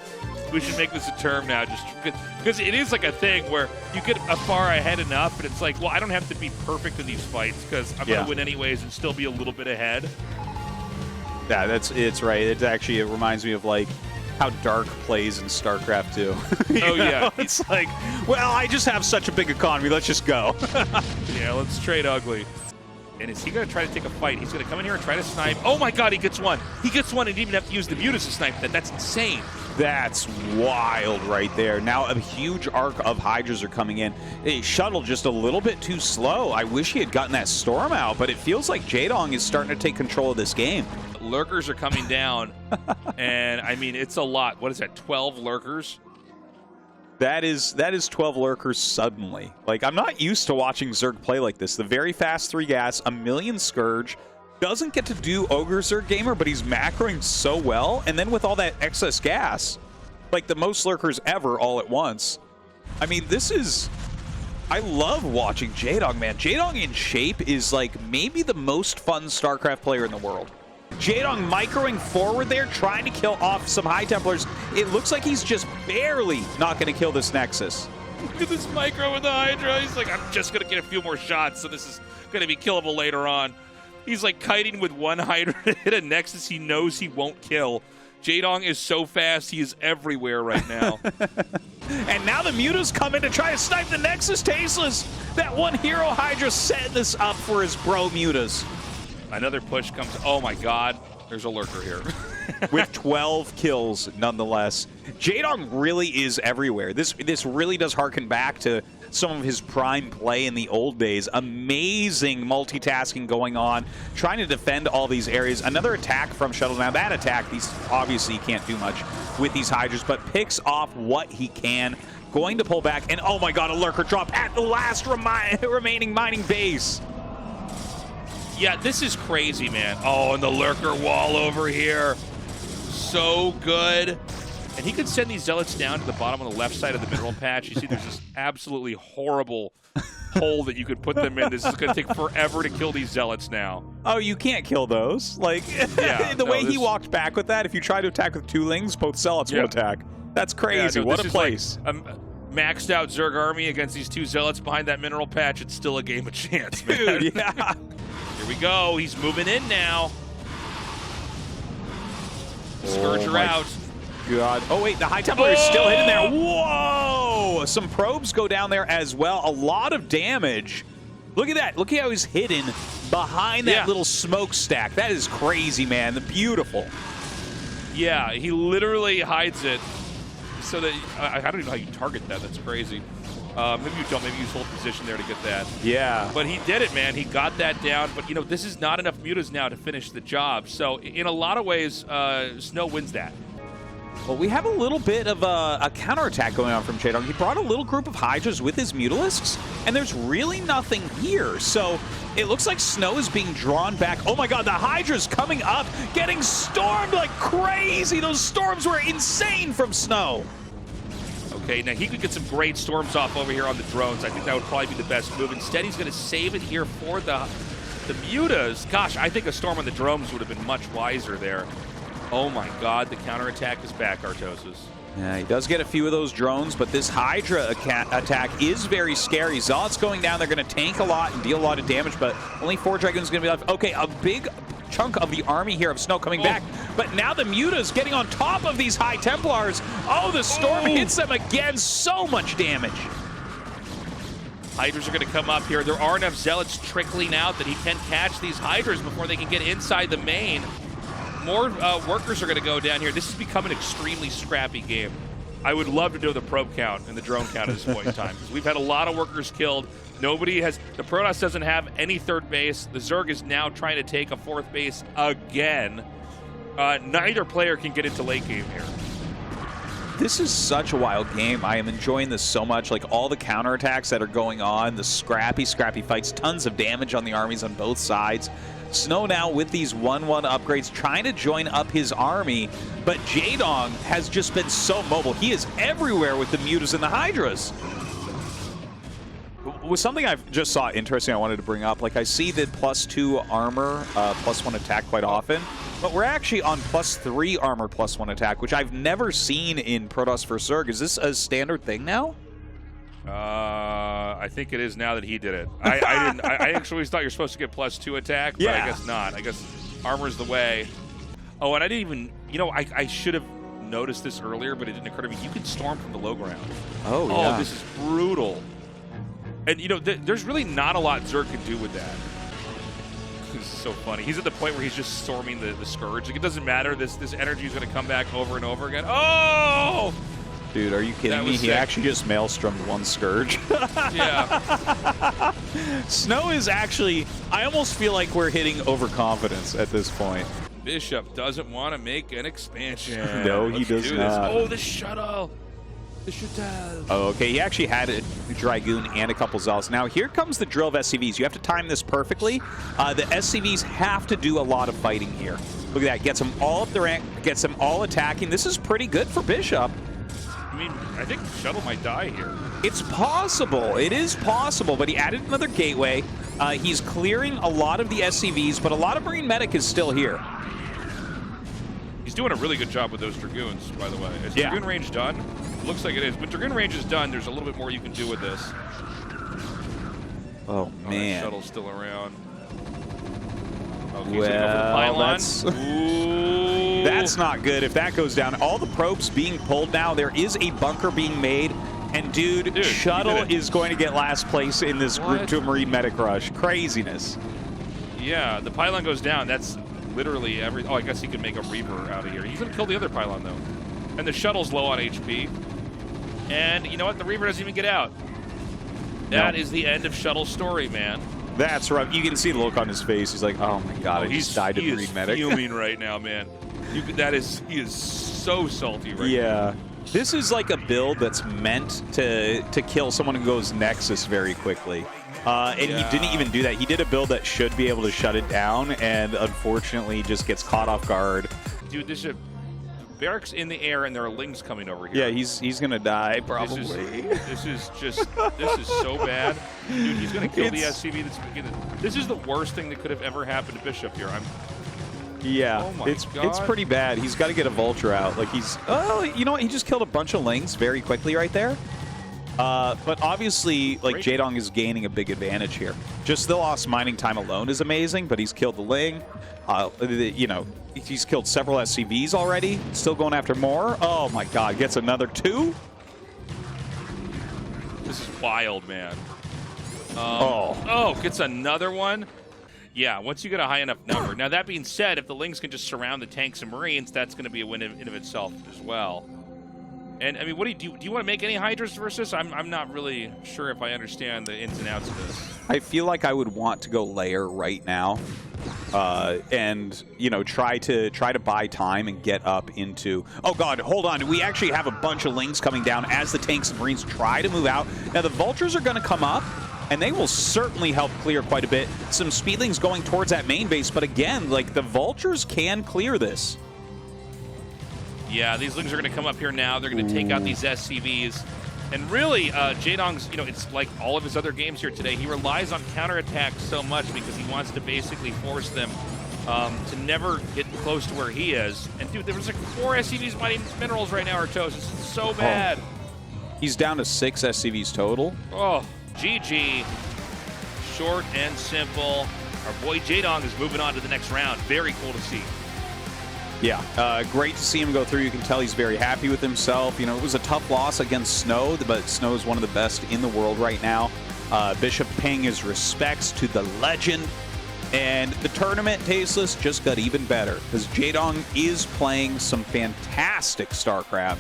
We should make this a term now, just because it is a thing where you get far ahead enough, and it's well, I don't have to be perfect in these fights because I'm going to win anyways and still be a little bit ahead. Yeah, it's right. It reminds me of how Dark plays in StarCraft 2. Oh, yeah. It's well, I just have such a big economy. Let's just go. Yeah, let's trade ugly. And is he going to try to take a fight? He's going to come in here and try to snipe. Oh, my God, he gets one. He gets one and didn't even have to use the Mutas to snipe that. That's insane. That's wild right there. Now a huge arc of Hydras are coming in. A shuttle just a little bit too slow. I wish he had gotten that storm out, but it feels like Jadong is starting to take control of this game. Lurkers are coming down, and I mean, it's a lot. What is that, 12 lurkers? That is 12 lurkers suddenly. I'm not used to watching Zerg play like this. The very fast 3 gas, a million Scourge, doesn't get to do Ogre Zerg Gamer, but he's macroing so well, and then with all that excess gas, the most lurkers ever all at once. I mean, I love watching Jadong, man. Jadong in shape is maybe the most fun StarCraft player in the world. Jadong microing forward there, trying to kill off some High Templars. It looks like he's just barely not going to kill this Nexus. Look at this micro with the Hydra. He's I'm just going to get a few more shots, so this is going to be killable later on. He's kiting with one Hydra to hit a Nexus he knows he won't kill. Jadong is so fast, he is everywhere right now. And now the Mutas come in to try to snipe the Nexus. Tasteless. That one hero Hydra setting this up for his bro Mutas. Another push comes. Oh my God, there's a lurker here. with 12 kills nonetheless. Jadong really is everywhere. This really does harken back to some of his prime play in the old days. Amazing multitasking going on, trying to defend all these areas. Another attack from Shuttle. Now that attack, these obviously can't do much with these Hydras, but picks off what he can. Going to pull back, and oh my god, a lurker drop at the last remaining mining base. Yeah, this is crazy, man. Oh, and the lurker wall over here. So good. And he could send these zealots down to the bottom on the left side of the mineral patch. You see there's this absolutely horrible hole that you could put them in. This is going to take forever to kill these zealots now. Oh, you can't kill those. Like, yeah, the way he walked back with that, if you try to attack with 2 lings, both zealots will attack. That's crazy. Yeah, no, what a place. Like, maxed out Zerg army against these 2 zealots behind that mineral patch. It's still a game of chance, man. Dude, yeah. Here we go. He's moving in now. Scourger out. God. Oh, wait, the High Templar is still hidden there. Whoa! Some probes go down there as well. A lot of damage. Look at that. Look at how he's hidden behind that little smokestack. That is crazy, man. Beautiful. Yeah, he literally hides it so that I don't even know how you target that. That's crazy. Maybe you don't. Maybe you hold position there to get that. Yeah. But he did it, man. He got that down. But, you know, this is not enough mutas now to finish the job. So, in a lot of ways, Snow wins that. Well, we have a little bit of a counterattack going on from Jadong. He brought a little group of Hydras with his Mutalisks, and there's really nothing here. So it looks like Snow is being drawn back. Oh my god, the Hydra's coming up, getting stormed like crazy. Those storms were insane from Snow. Okay, now he could get some great storms off over here on the drones. I think that would probably be the best move. Instead, he's going to save it here for the mutas. Gosh, I think a storm on the drones would have been much wiser there. Oh my god, the counterattack is back, Artosis. Yeah, he does get a few of those drones, but this Hydra attack is very scary. Zealots going down, they're going to tank a lot and deal a lot of damage, but only 4 Dragoons going to be left. Okay, a big chunk of the army here of Snow coming back, but now the Muta's getting on top of these High Templars. Oh, the storm hits them again. So much damage. Hydras are going to come up here. There are enough Zealots trickling out that he can catch these Hydras before they can get inside the main. More workers are going to go down here. This has become an extremely scrappy game. I would love to do the probe count and the drone count at this point in time. We've had a lot of workers killed. Nobody has. The Protoss doesn't have any 3rd base. The Zerg is now trying to take a 4th base again. Neither player can get into late game here. This is such a wild game. I am enjoying this so much. Like all the counterattacks that are going on, the scrappy fights, tons of damage on the armies on both sides. Snow now with these 1-1 upgrades trying to join up his army, but Jadong has just been so mobile. He is everywhere with the Mutas and the Hydras. Was something I just saw interesting I wanted to bring up. Like I see that +2 armor, +1 attack quite often, but we're actually on +3 armor, +1 attack, which I've never seen in Protoss vs. Zerg. Is this a standard thing now? I think it is now that he did it. I actually always thought you're supposed to get +2 attack, but I guess not. I guess armor's the way. Oh, and I didn't even, you know, I should have noticed this earlier, but it didn't occur to me. You can storm from the low ground. Oh, yeah. Oh, this is brutal. And, you know, there's really not a lot Zerg can do with that. This is so funny. He's at the point where he's just storming the Scourge. Like, it doesn't matter. This energy is going to come back over and over again. Oh! Dude, are you kidding me? He actually just maelstrommed 1 Scourge. Yeah. Snow is actually, I almost feel like we're hitting overconfidence at this point. Bishop doesn't want to make an expansion. No, he does not. Oh, the shuttle. The shuttle. Oh, okay. He actually had a Dragoon and a couple Zealots. Now, here comes the drill of SCVs. You have to time this perfectly. The SCVs have to do a lot of fighting here. Look at that. Gets them all up the rank, gets them all attacking. This is pretty good for Bishop. I mean, I think Shuttle might die here. It's possible. It is possible, but he added another gateway. He's clearing a lot of the SCVs, but a lot of Marine Medic is still here. He's doing a really good job with those Dragoons, by the way. Is Dragoon range done? Looks like it is. But Dragoon range is done. There's a little bit more you can do with this. Oh, man. That shuttle's still around. Okay, well, that's not good. If that goes down, all the probes being pulled now. There is a bunker being made, and dude Shuttle is going to get last place in this group to a Marine Medic rush. Craziness. Yeah, the pylon goes down. That's literally every... Oh, I guess he can make a Reaver out of here. He's going to kill the other pylon, though. And the shuttle's low on HP. And you know what? The Reaver doesn't even get out. That is the end of Shuttle's story, man. That's right. You can see the look on his face. He's like, oh my god, I just died to Green Medic. He's fuming right now, man. He is so salty right now. Yeah. This is like a build that's meant to kill someone who goes Nexus very quickly. And he didn't even do that. He did a build that should be able to shut it down, and unfortunately just gets caught off guard. Dude, this is Barracks in the air, and there are Lings coming over here. Yeah, he's gonna die probably. This is so bad. Dude, he's gonna kill the SCV that's beginning. This is the worst thing that could have ever happened to Bishop here. Yeah, oh my it's God. pretty bad. He's got to get a Vulture out. Like you know what? He just killed a bunch of Lings very quickly right there. But obviously, like, Jadong is gaining a big advantage here. Just the lost mining time alone is amazing, but he's killed the Ling. You know, he's killed several SCVs already. Still going after more. Oh my god, gets another 2. This is wild, man. Oh, gets another one. Yeah, once you get a high enough number. Now, that being said, if the Lings can just surround the tanks and Marines, that's going to be a win in of itself as well. And, I mean, what do you want to make any Hydras versus? I'm not really sure if I understand the ins and outs of this. I feel like I would want to go layer right now. And, you know, try to buy time and get up into... Oh, God, hold on. We actually have a bunch of Lings coming down as the tanks and Marines try to move out. Now, the Vultures are going to come up, and they will certainly help clear quite a bit. Some Speedlings going towards that main base, but again, like, the Vultures can clear this. Yeah, these Lings are going to come up here now. They're going to take out these SCVs. And really, Jadong's, you know, it's like all of his other games here today. He relies on counterattacks so much because he wants to basically force them to never get close to where he is. And, dude, there was like 4 SCVs mining minerals right now, Tastosis. This is so bad. He's down to 6 SCVs total. Oh, GG. Short and simple. Our boy Jadong is moving on to the next round. Very cool to see. Yeah, great to see him go through. You can tell he's very happy with himself. You know, it was a tough loss against Snow, but Snow is one of the best in the world right now. Bishop paying his respects to the legend. And the tournament, Tasteless, just got even better because Jadong is playing some fantastic StarCraft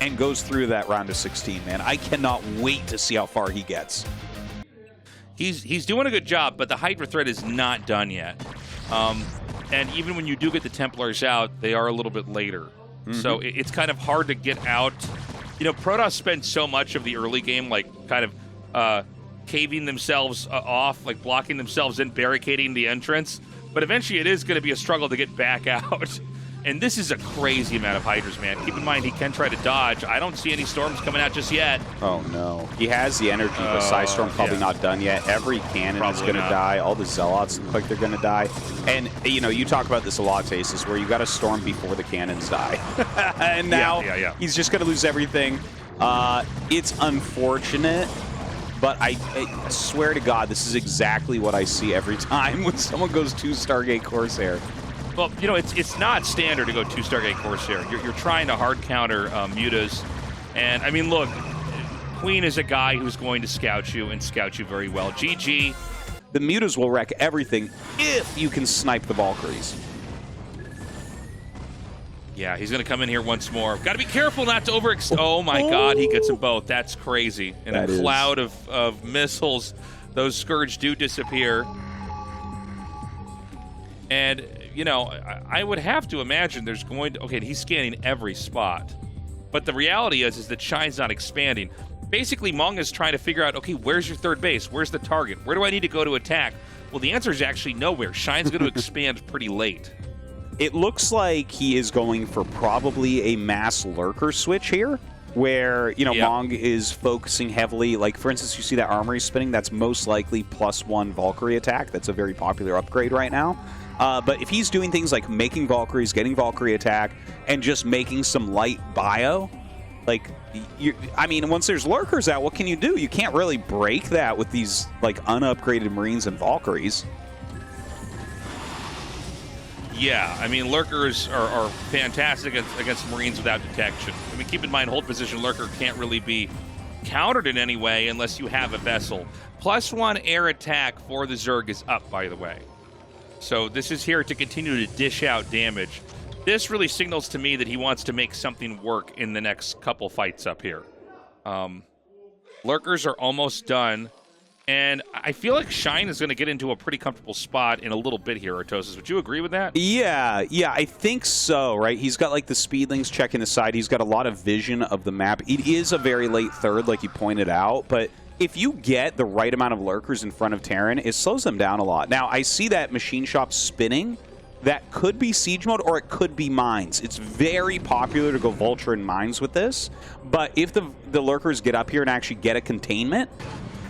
and goes through that round of 16, man. I cannot wait to see how far he gets. He's doing a good job, but the Hydra threat is not done yet. And even when you do get the Templars out, they are a little bit later. So it's kind of hard to get out. You know, Protoss spend so much of the early game, like, kind of caving themselves off, like blocking themselves in, barricading the entrance. But eventually it is going to be a struggle to get back out. And this is a crazy amount of Hydras, man. Keep in mind, he can try to dodge. I don't see any Storms coming out just yet. Oh, no. He has the energy, but Psystorm probably not done yet. Every cannon is going to die. All the Zealots look like they're going to die. And, you know, you talk about this a lot, Tastosis, where you got to storm before the cannons die. And now he's just going to lose everything. It's unfortunate, but I swear to God, this is exactly what I see every time when someone goes 2 Stargate Corsair. Well, you know, it's not standard to go 2 Stargate Corsair. You're trying to hard counter mutas. And, I mean, look, Queen is a guy who's going to scout you and scout you very well. GG. The mutas will wreck everything if you can snipe the Valkyries. Yeah, he's going to come in here once more. Got to be careful not to overextend. Oh, my God, he gets them both. That's crazy. In a cloud of missiles, those Scourge do disappear. And... you know, I would have to imagine there's going to... Okay, he's scanning every spot. But the reality is that Shine's not expanding. Basically, Mong is trying to figure out, okay, where's your third base? Where's the target? Where do I need to go to attack? Well, the answer is actually nowhere. Shine's going to expand pretty late. It looks like he is going for probably a mass lurker switch here, where, you know, Mong is focusing heavily. Like, for instance, you see that armory spinning? That's most likely +1 Valkyrie attack. That's a very popular upgrade right now. But if he's doing things like making Valkyries, getting Valkyrie attack, and just making some light bio, like, I mean, once there's lurkers out, what can you do? You can't really break that with these, like, unupgraded Marines and Valkyries. Yeah, I mean, lurkers are fantastic against Marines without detection. I mean, keep in mind, hold position lurker can't really be countered in any way unless you have a vessel. +1 air attack for the Zerg is up, by the way. So this is here to continue to dish out damage. This really signals to me that he wants to make something work in the next couple fights up here. Lurkers are almost done. And I feel like Shine is going to get into a pretty comfortable spot in a little bit here, Tastosis. Would you agree with that? Yeah, I think so, right? He's got, like, the speedlings checking the side. He's got a lot of vision of the map. It is a very late third, like you pointed out, but if you get the right amount of lurkers in front of Terran, it slows them down a lot. Now, I see that machine shop spinning. That could be siege mode, or it could be mines. It's very popular to go vulture and mines with this, but if the lurkers get up here and actually get a containment...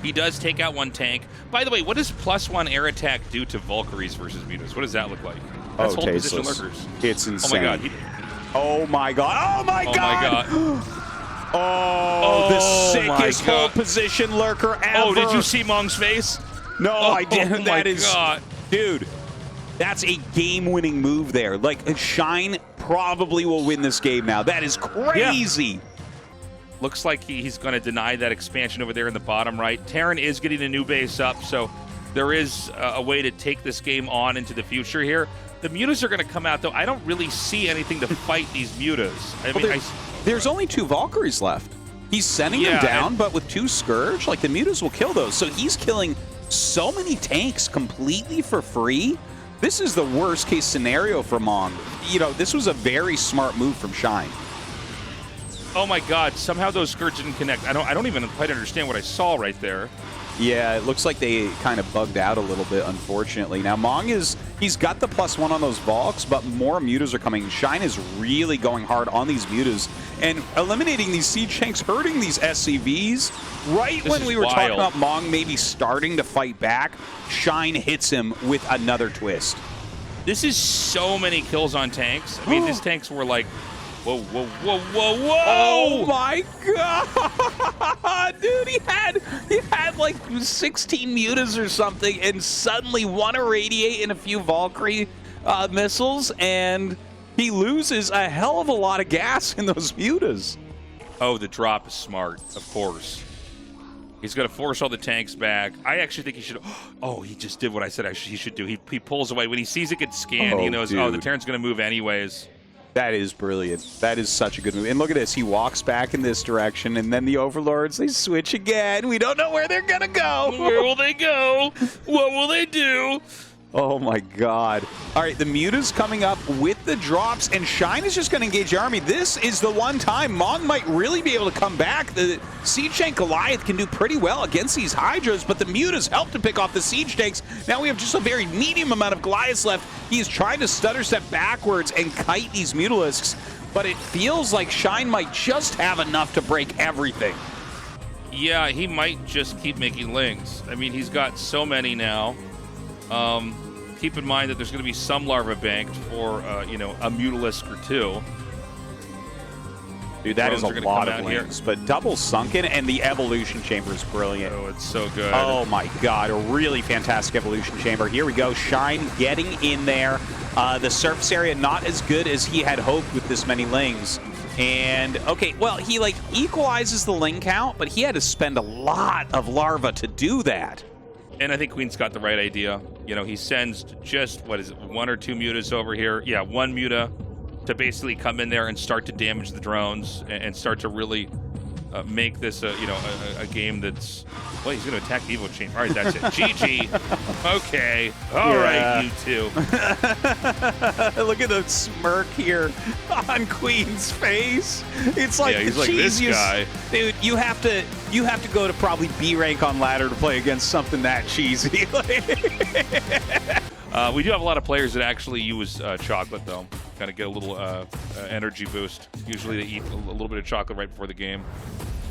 He does take out one tank. By the way, what does +1 air attack do to Valkyries versus Mutas? What does that look like? That's hold position lurkers. It's insane. Oh my god. Oh my god. Oh my god. Oh my god. Oh, the sickest hold position lurker ever. Oh, did you see Mong's face? No, I didn't. That is, god. Dude, that's a game-winning move there. Like, Shine probably will win this game now. That is crazy. Yeah. Looks like he's going to deny that expansion over there in the bottom right. Terran is getting a new base up, so there is a way to take this game on into the future here. The Mutas are going to come out, though. I don't really see anything to fight these Mutas. I mean, there's only 2 Valkyries left. He's sending them down, but with 2 Scourge, like, the Mutas will kill those. So he's killing so many tanks completely for free. This is the worst-case scenario for Mong. You know, this was a very smart move from Shine. Oh my god, somehow those Scourge didn't connect. I don't even quite understand what I saw right there. Yeah, it looks like they kind of bugged out a little bit, unfortunately. Now, Mong he's got the +1 on those Valks, but more Mutas are coming. Shine is really going hard on these Mutas and eliminating these siege tanks, hurting these SCVs. Right when we were talking about Mong maybe starting to fight back, Shine hits him with another twist. This is so many kills on tanks. I mean, these tanks were like, whoa, whoa, whoa, whoa, whoa! Oh my god! Dude, he had like 16 Mutas or something, and suddenly 1 irradiate and a few Valkyrie missiles, and he loses a hell of a lot of gas in those Mutas. Oh, the drop is smart, of course. He's going to force all the tanks back. I actually think he should... Oh, he just did what I said he should do. He pulls away. When he sees it get scanned, he knows, oh, the Terran's going to move anyways. That is brilliant. That is such a good move. And look at this. He walks back in this direction, and then the Overlords, they switch again. We don't know where they're going to go. Where will they go? What will they do? Oh, my God. All right, the Muta's coming up with the drops, and Shine is just going to engage the army. This is the one time Mong might really be able to come back. The Siege Tank Goliath can do pretty well against these Hydras, but the Mutas help to pick off the Siege Tanks. Now we have just a very medium amount of Goliaths left. He's trying to stutter step backwards and kite these Mutalisks, but it feels like Shine might just have enough to break everything. Yeah, he might just keep making lings. I mean, he's got so many now. Keep in mind that there's going to be some larva banked for, you know, a Mutalisk or 2. Dude, that is a lot of lings, but double sunken, and the evolution chamber is brilliant. Oh, it's so good. Oh my god, a really fantastic evolution chamber. Here we go, Shine getting in there. The surface area not as good as he had hoped with this many lings. And, okay, well, he, like, equalizes the ling count, but he had to spend a lot of larva to do that. And I think Queen's got the right idea. You know, he sends just, what is it, 1 or 2 Mutas over here. Yeah, 1 Muta to basically come in there and start to damage the drones and start to really make this, you know, a game that's... Well, he's going to attack the Evo Chain. All right, that's it. GG. Okay. All right, you two. Look at the smirk here on Queen's face. It's like he's the like cheesiest. This guy. Dude, you have to go to probably B rank on ladder to play against something that cheesy. We do have a lot of players that actually use chocolate, though. Kind of get a little energy boost. Usually they eat a little bit of chocolate right before the game.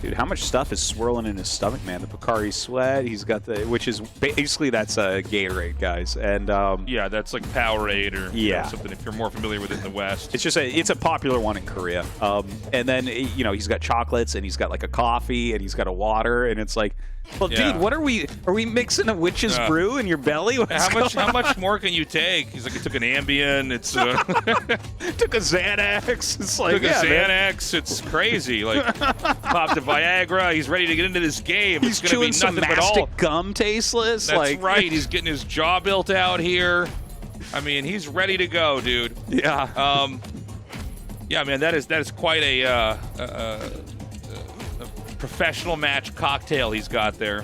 Dude, how much stuff is swirling in his stomach, man? The Picari sweat, he's got the, which is basically that's a Gatorade, guys, and yeah, that's like Powerade or you know, something. If you're more familiar with it in the West, it's just it's a popular one in Korea. And then you know he's got chocolates and he's got like a coffee and he's got a water and it's like, well, dude, what are we mixing a witch's brew in your belly? How much more can you take? He's like, it took an Ambien. It's took a Xanax. It's like took a Xanax. Man. It's crazy. Like popped a Viagra. He's ready to get into this game. He's chewing some mastic gum, tasteless. That's right. He's getting his jaw built out here. I mean, he's ready to go, dude. Yeah. Yeah, man, that is quite a professional match cocktail he's got there.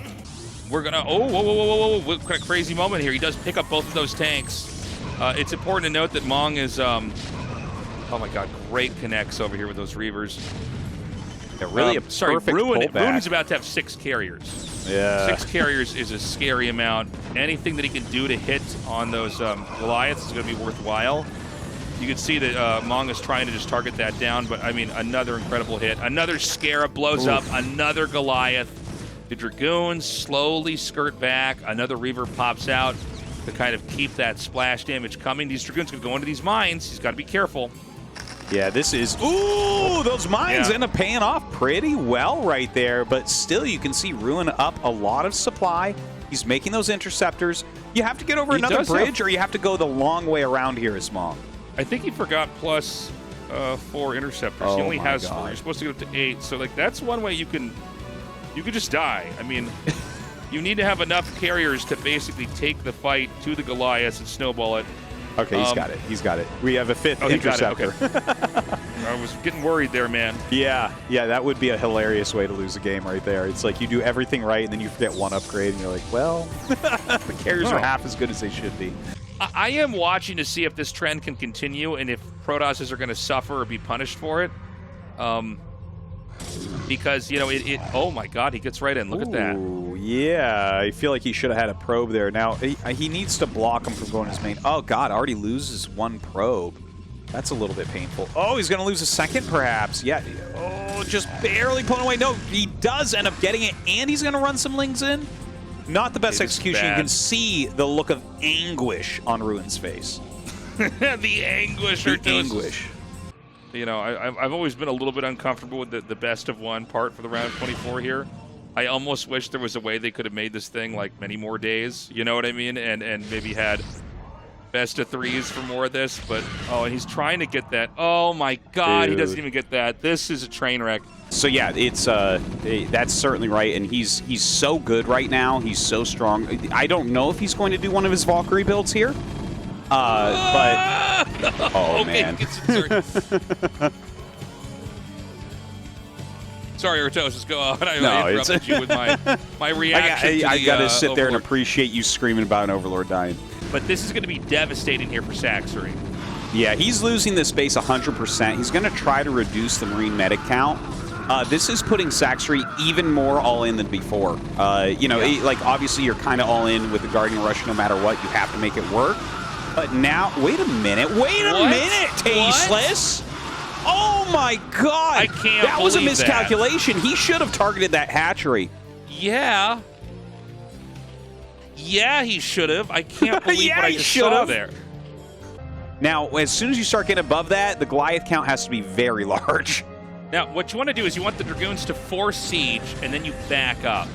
We're gonna, whoa, what kind of crazy moment here. He does pick up both of those tanks. It's important to note that Mong is, oh my God, great connects over here with those Reavers. Yeah, really a perfect pullback. Ruin's about to have 6 carriers. Yeah. 6 carriers is a scary amount. Anything that he can do to hit on those Goliaths is gonna be worthwhile. You can see that Mong is trying to just target that down, but I mean, another incredible hit. Another Scarab blows up, another Goliath. The Dragoons slowly skirt back. Another Reaver pops out to kind of keep that splash damage coming. These Dragoons could go into these mines. He's got to be careful. Yeah, this is, ooh, those mines end up paying off pretty well right there, but still you can see Ruin up a lot of supply. He's making those interceptors. You have to get over another bridge, or you have to go the long way around here as Mong. I think he forgot plus 4 interceptors. Oh, he only has God. 4. You're supposed to get up to 8. So like that's one way you could just die. I mean, you need to have enough carriers to basically take the fight to the Goliaths and snowball it. Okay, he's got it. He's got it. We have a 5th interceptor. Okay. I was getting worried there, man. Yeah, that would be a hilarious way to lose a game right there. It's like you do everything right, and then you forget one upgrade, and you're like, well, the carriers are half as good as they should be. I am watching to see if this trend can continue and if Protosses are going to suffer or be punished for it. Because, you know, oh my God, he gets right in. Look at that. Yeah, I feel like he should have had a probe there. Now, he needs to block him from going his main. Oh, God, already loses 1 probe. That's a little bit painful. Oh, he's going to lose a 2nd, perhaps. Yeah. Oh, just barely pulling away. No, he does end up getting it, and he's going to run some Lings in. Not the best execution. You can see the look of anguish on Ruin's face. The anguish. The anguish. You know, I've always been a little bit uncomfortable with the best of 1 part for the round of 24 here. I almost wish there was a way they could have made this thing like many more days. You know what I mean? And maybe had best of 3s for more of this. But, oh, and he's trying to get that. Oh, my God. Dude. He doesn't even get that. This is a train wreck. So yeah, it's that's certainly right, and he's so good right now. He's so strong. I don't know if he's going to do one of his Valkyrie builds here, but oh man. Sorry, Tastosis, go on. I interrupted you with my reaction. I got to sit there and appreciate you screaming about an Overlord dying. But this is going to be devastating here for Saxery. Yeah, he's losing this base 100%. He's going to try to reduce the Marine medic count. This is putting Saxery even more all in than before. You know, like obviously you're kind of all in with the Guardian Rush no matter what. You have to make it work. But now, wait a minute, Tasteless. Oh my God! I can't. That was a miscalculation. He should have targeted that hatchery. Yeah. Yeah, he should have. I can't believe what I just saw there. Now, as soon as you start getting above that, the Goliath count has to be very large. Now, what you want to do is you want the Dragoons to force siege, and then you back up.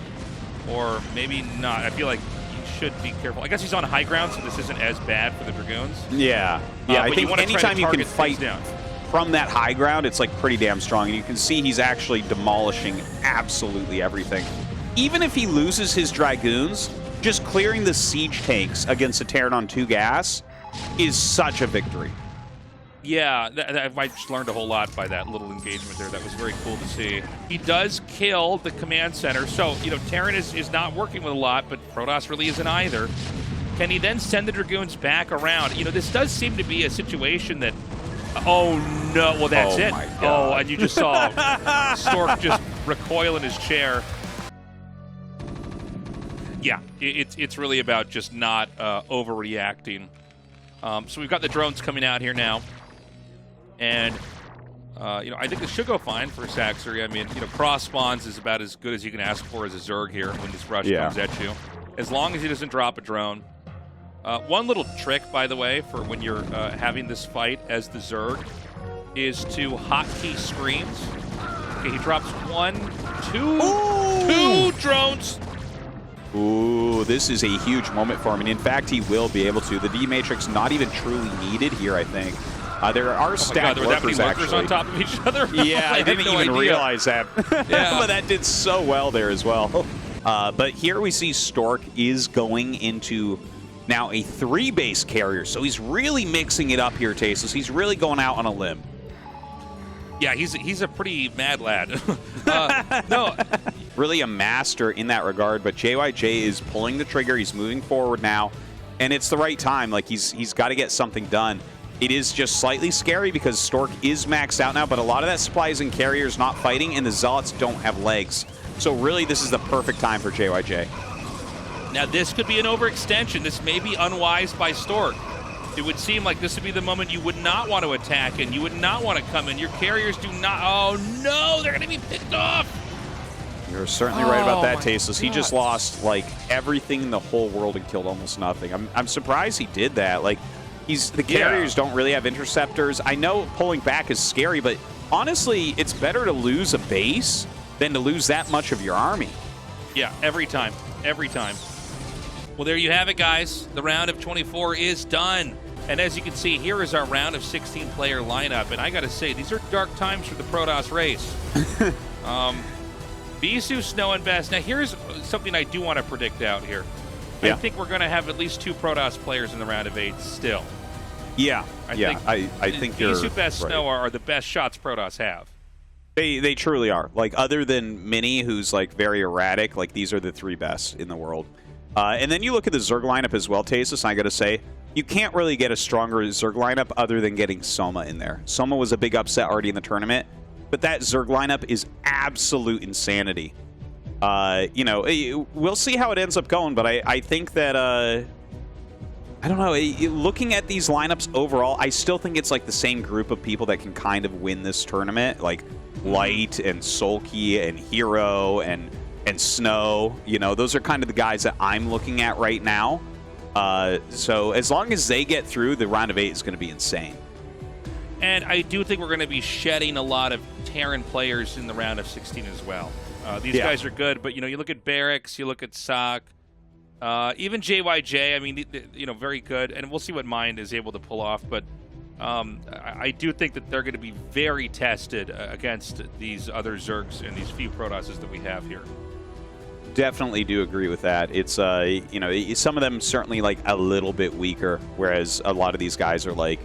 Or maybe not. I feel like you should be careful. I guess he's on high ground, so this isn't as bad for the Dragoons. Yeah. I think anytime you can fight down from that high ground, it's like pretty damn strong. And you can see he's actually demolishing absolutely everything. Even if he loses his Dragoons, just clearing the siege tanks against a Terran on 2 gas is such a victory. Yeah, I just learned a whole lot by that little engagement there. That was very cool to see. He does kill the command center. So, you know, Terran is not working with a lot, but Protoss really isn't either. Can he then send the Dragoons back around? You know, this does seem to be a situation that... Oh, no. Well, that's it. My God. Oh, and you just saw Stork just recoil in his chair. Yeah, it's really about just not overreacting. So we've got the drones coming out here now. And, you know, I think this should go fine for Saxery. I mean, you know, cross spawns is about as good as you can ask for as a Zerg here when this rush comes at you. As long as he doesn't drop a drone. One little trick, by the way, for when you're having this fight as the Zerg is to hotkey screens. Okay, he drops 1, 2 drones. Ooh, this is a huge moment for him, and in fact, he will be able to. The D-Matrix not even truly needed here, I think. There are stacked workers, actually. On top of each other. Yeah, I didn't even realize that. Yeah. But that did so well there as well. But here we see Stork is going into now a 3-base carrier. So he's really mixing it up here, Tastosis. He's really going out on a limb. Yeah, he's a pretty mad lad. No. Really a master in that regard, but JYJ is pulling the trigger. He's moving forward now, and it's the right time. Like, he's got to get something done. It is just slightly scary because Stork is maxed out now, but a lot of that supply is in carriers not fighting, and the Zealots don't have legs. So really, this is the perfect time for JYJ. Now, this could be an overextension. This may be unwise by Stork. It would seem like this would be the moment you would not want to attack in. You would not want to come in. Your carriers do not. Oh, no, they're going to be picked off. You're certainly right about that, Tastosis. He just lost, like, everything in the whole world and killed almost nothing. I'm surprised he did that. Like, the carriers don't really have interceptors. I know pulling back is scary, but honestly, it's better to lose a base than to lose that much of your army. Yeah, every time. Every time. Well, there you have it, guys. The round of 24 is done. And as you can see, here is our round of 16-player lineup. And I got to say, these are dark times for the Protoss race. Bisu, Snow, and Best. Now, here's something I do want to predict out here. Yeah. I think we're going to have at least 2 Protoss players in the round of 8 still. Yeah, I think you're Bisu, Best, right. Snow are the best shots Protoss have. They truly are. Like, other than Minnie, who's, like, very erratic, like, these are the 3 best in the world. And then you look at the Zerg lineup as well, Tastosis, and I got to say, you can't really get a stronger Zerg lineup other than getting Soma in there. Soma was a big upset already in the tournament, but that Zerg lineup is absolute insanity. You know, we'll see how it ends up going, but I think that, I don't know, looking at these lineups overall, I still think it's like the same group of people that can kind of win this tournament, like Light and Sulky and Hero and Snow. You know, those are kind of the guys that I'm looking at right now. So as long as they get through, the round of 8 is going to be insane. And I do think we're going to be shedding a lot of Terran players in the round of 16 as well. These guys are good, but, you know, you look at Barracks, you look at Sock, even JYJ, I mean, you know, very good. And we'll see what Mind is able to pull off. But I do think that they're going to be very tested against these other Zergs and these few Protosses that we have here. Definitely do agree with that. It's, you know, some of them certainly, like, a little bit weaker, whereas a lot of these guys are, like,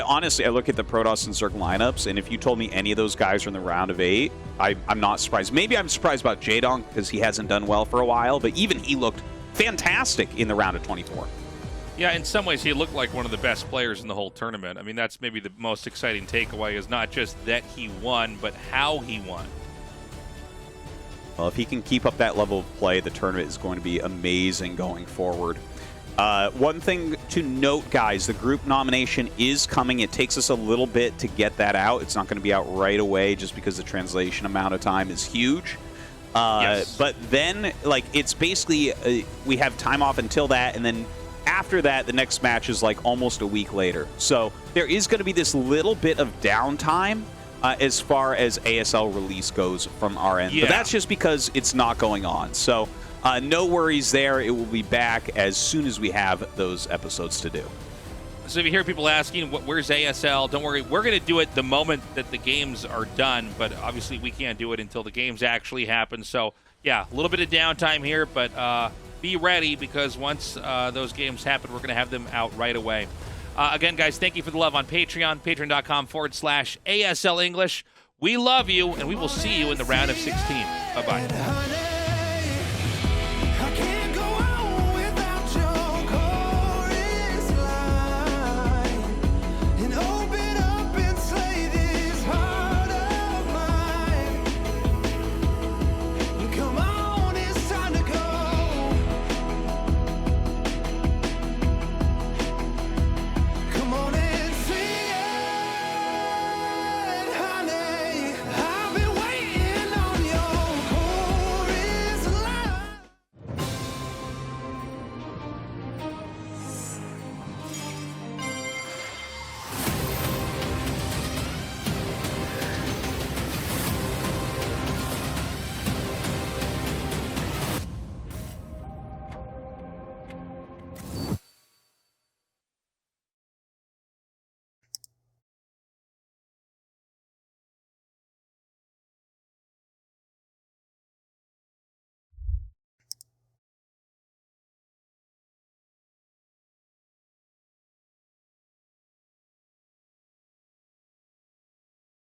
honestly, I look at the Protoss and Zerg lineups, and if you told me any of those guys are in the round of 8, I'm not surprised. Maybe I'm surprised about Jadong because he hasn't done well for a while, but even he looked fantastic in the round of 24. Yeah, in some ways, he looked like one of the best players in the whole tournament. I mean, that's maybe the most exciting takeaway, is not just that he won, but how he won. Well, if he can keep up that level of play, the tournament is going to be amazing going forward. One thing to note, guys, the group nomination is coming. It takes us a little bit to get that out. It's not going to be out right away just because the translation amount of time is huge. Yes. But then, like, it's basically we have time off until that, and then after that, the next match is like almost a week later. So there is going to be this little bit of downtime as far as ASL release goes from our end. Yeah. But that's just because it's not going on. So no worries there. It will be back as soon as we have those episodes to do. So if you hear people asking, where's ASL? Don't worry. We're going to do it the moment that the games are done, but obviously we can't do it until the games actually happen. So, yeah, a little bit of downtime here, but be ready, because once those games happen, we're going to have them out right away. Again, guys, thank you for the love on Patreon, patreon.com/ASL English. We love you, and we will see you in the round of 16. Bye-bye.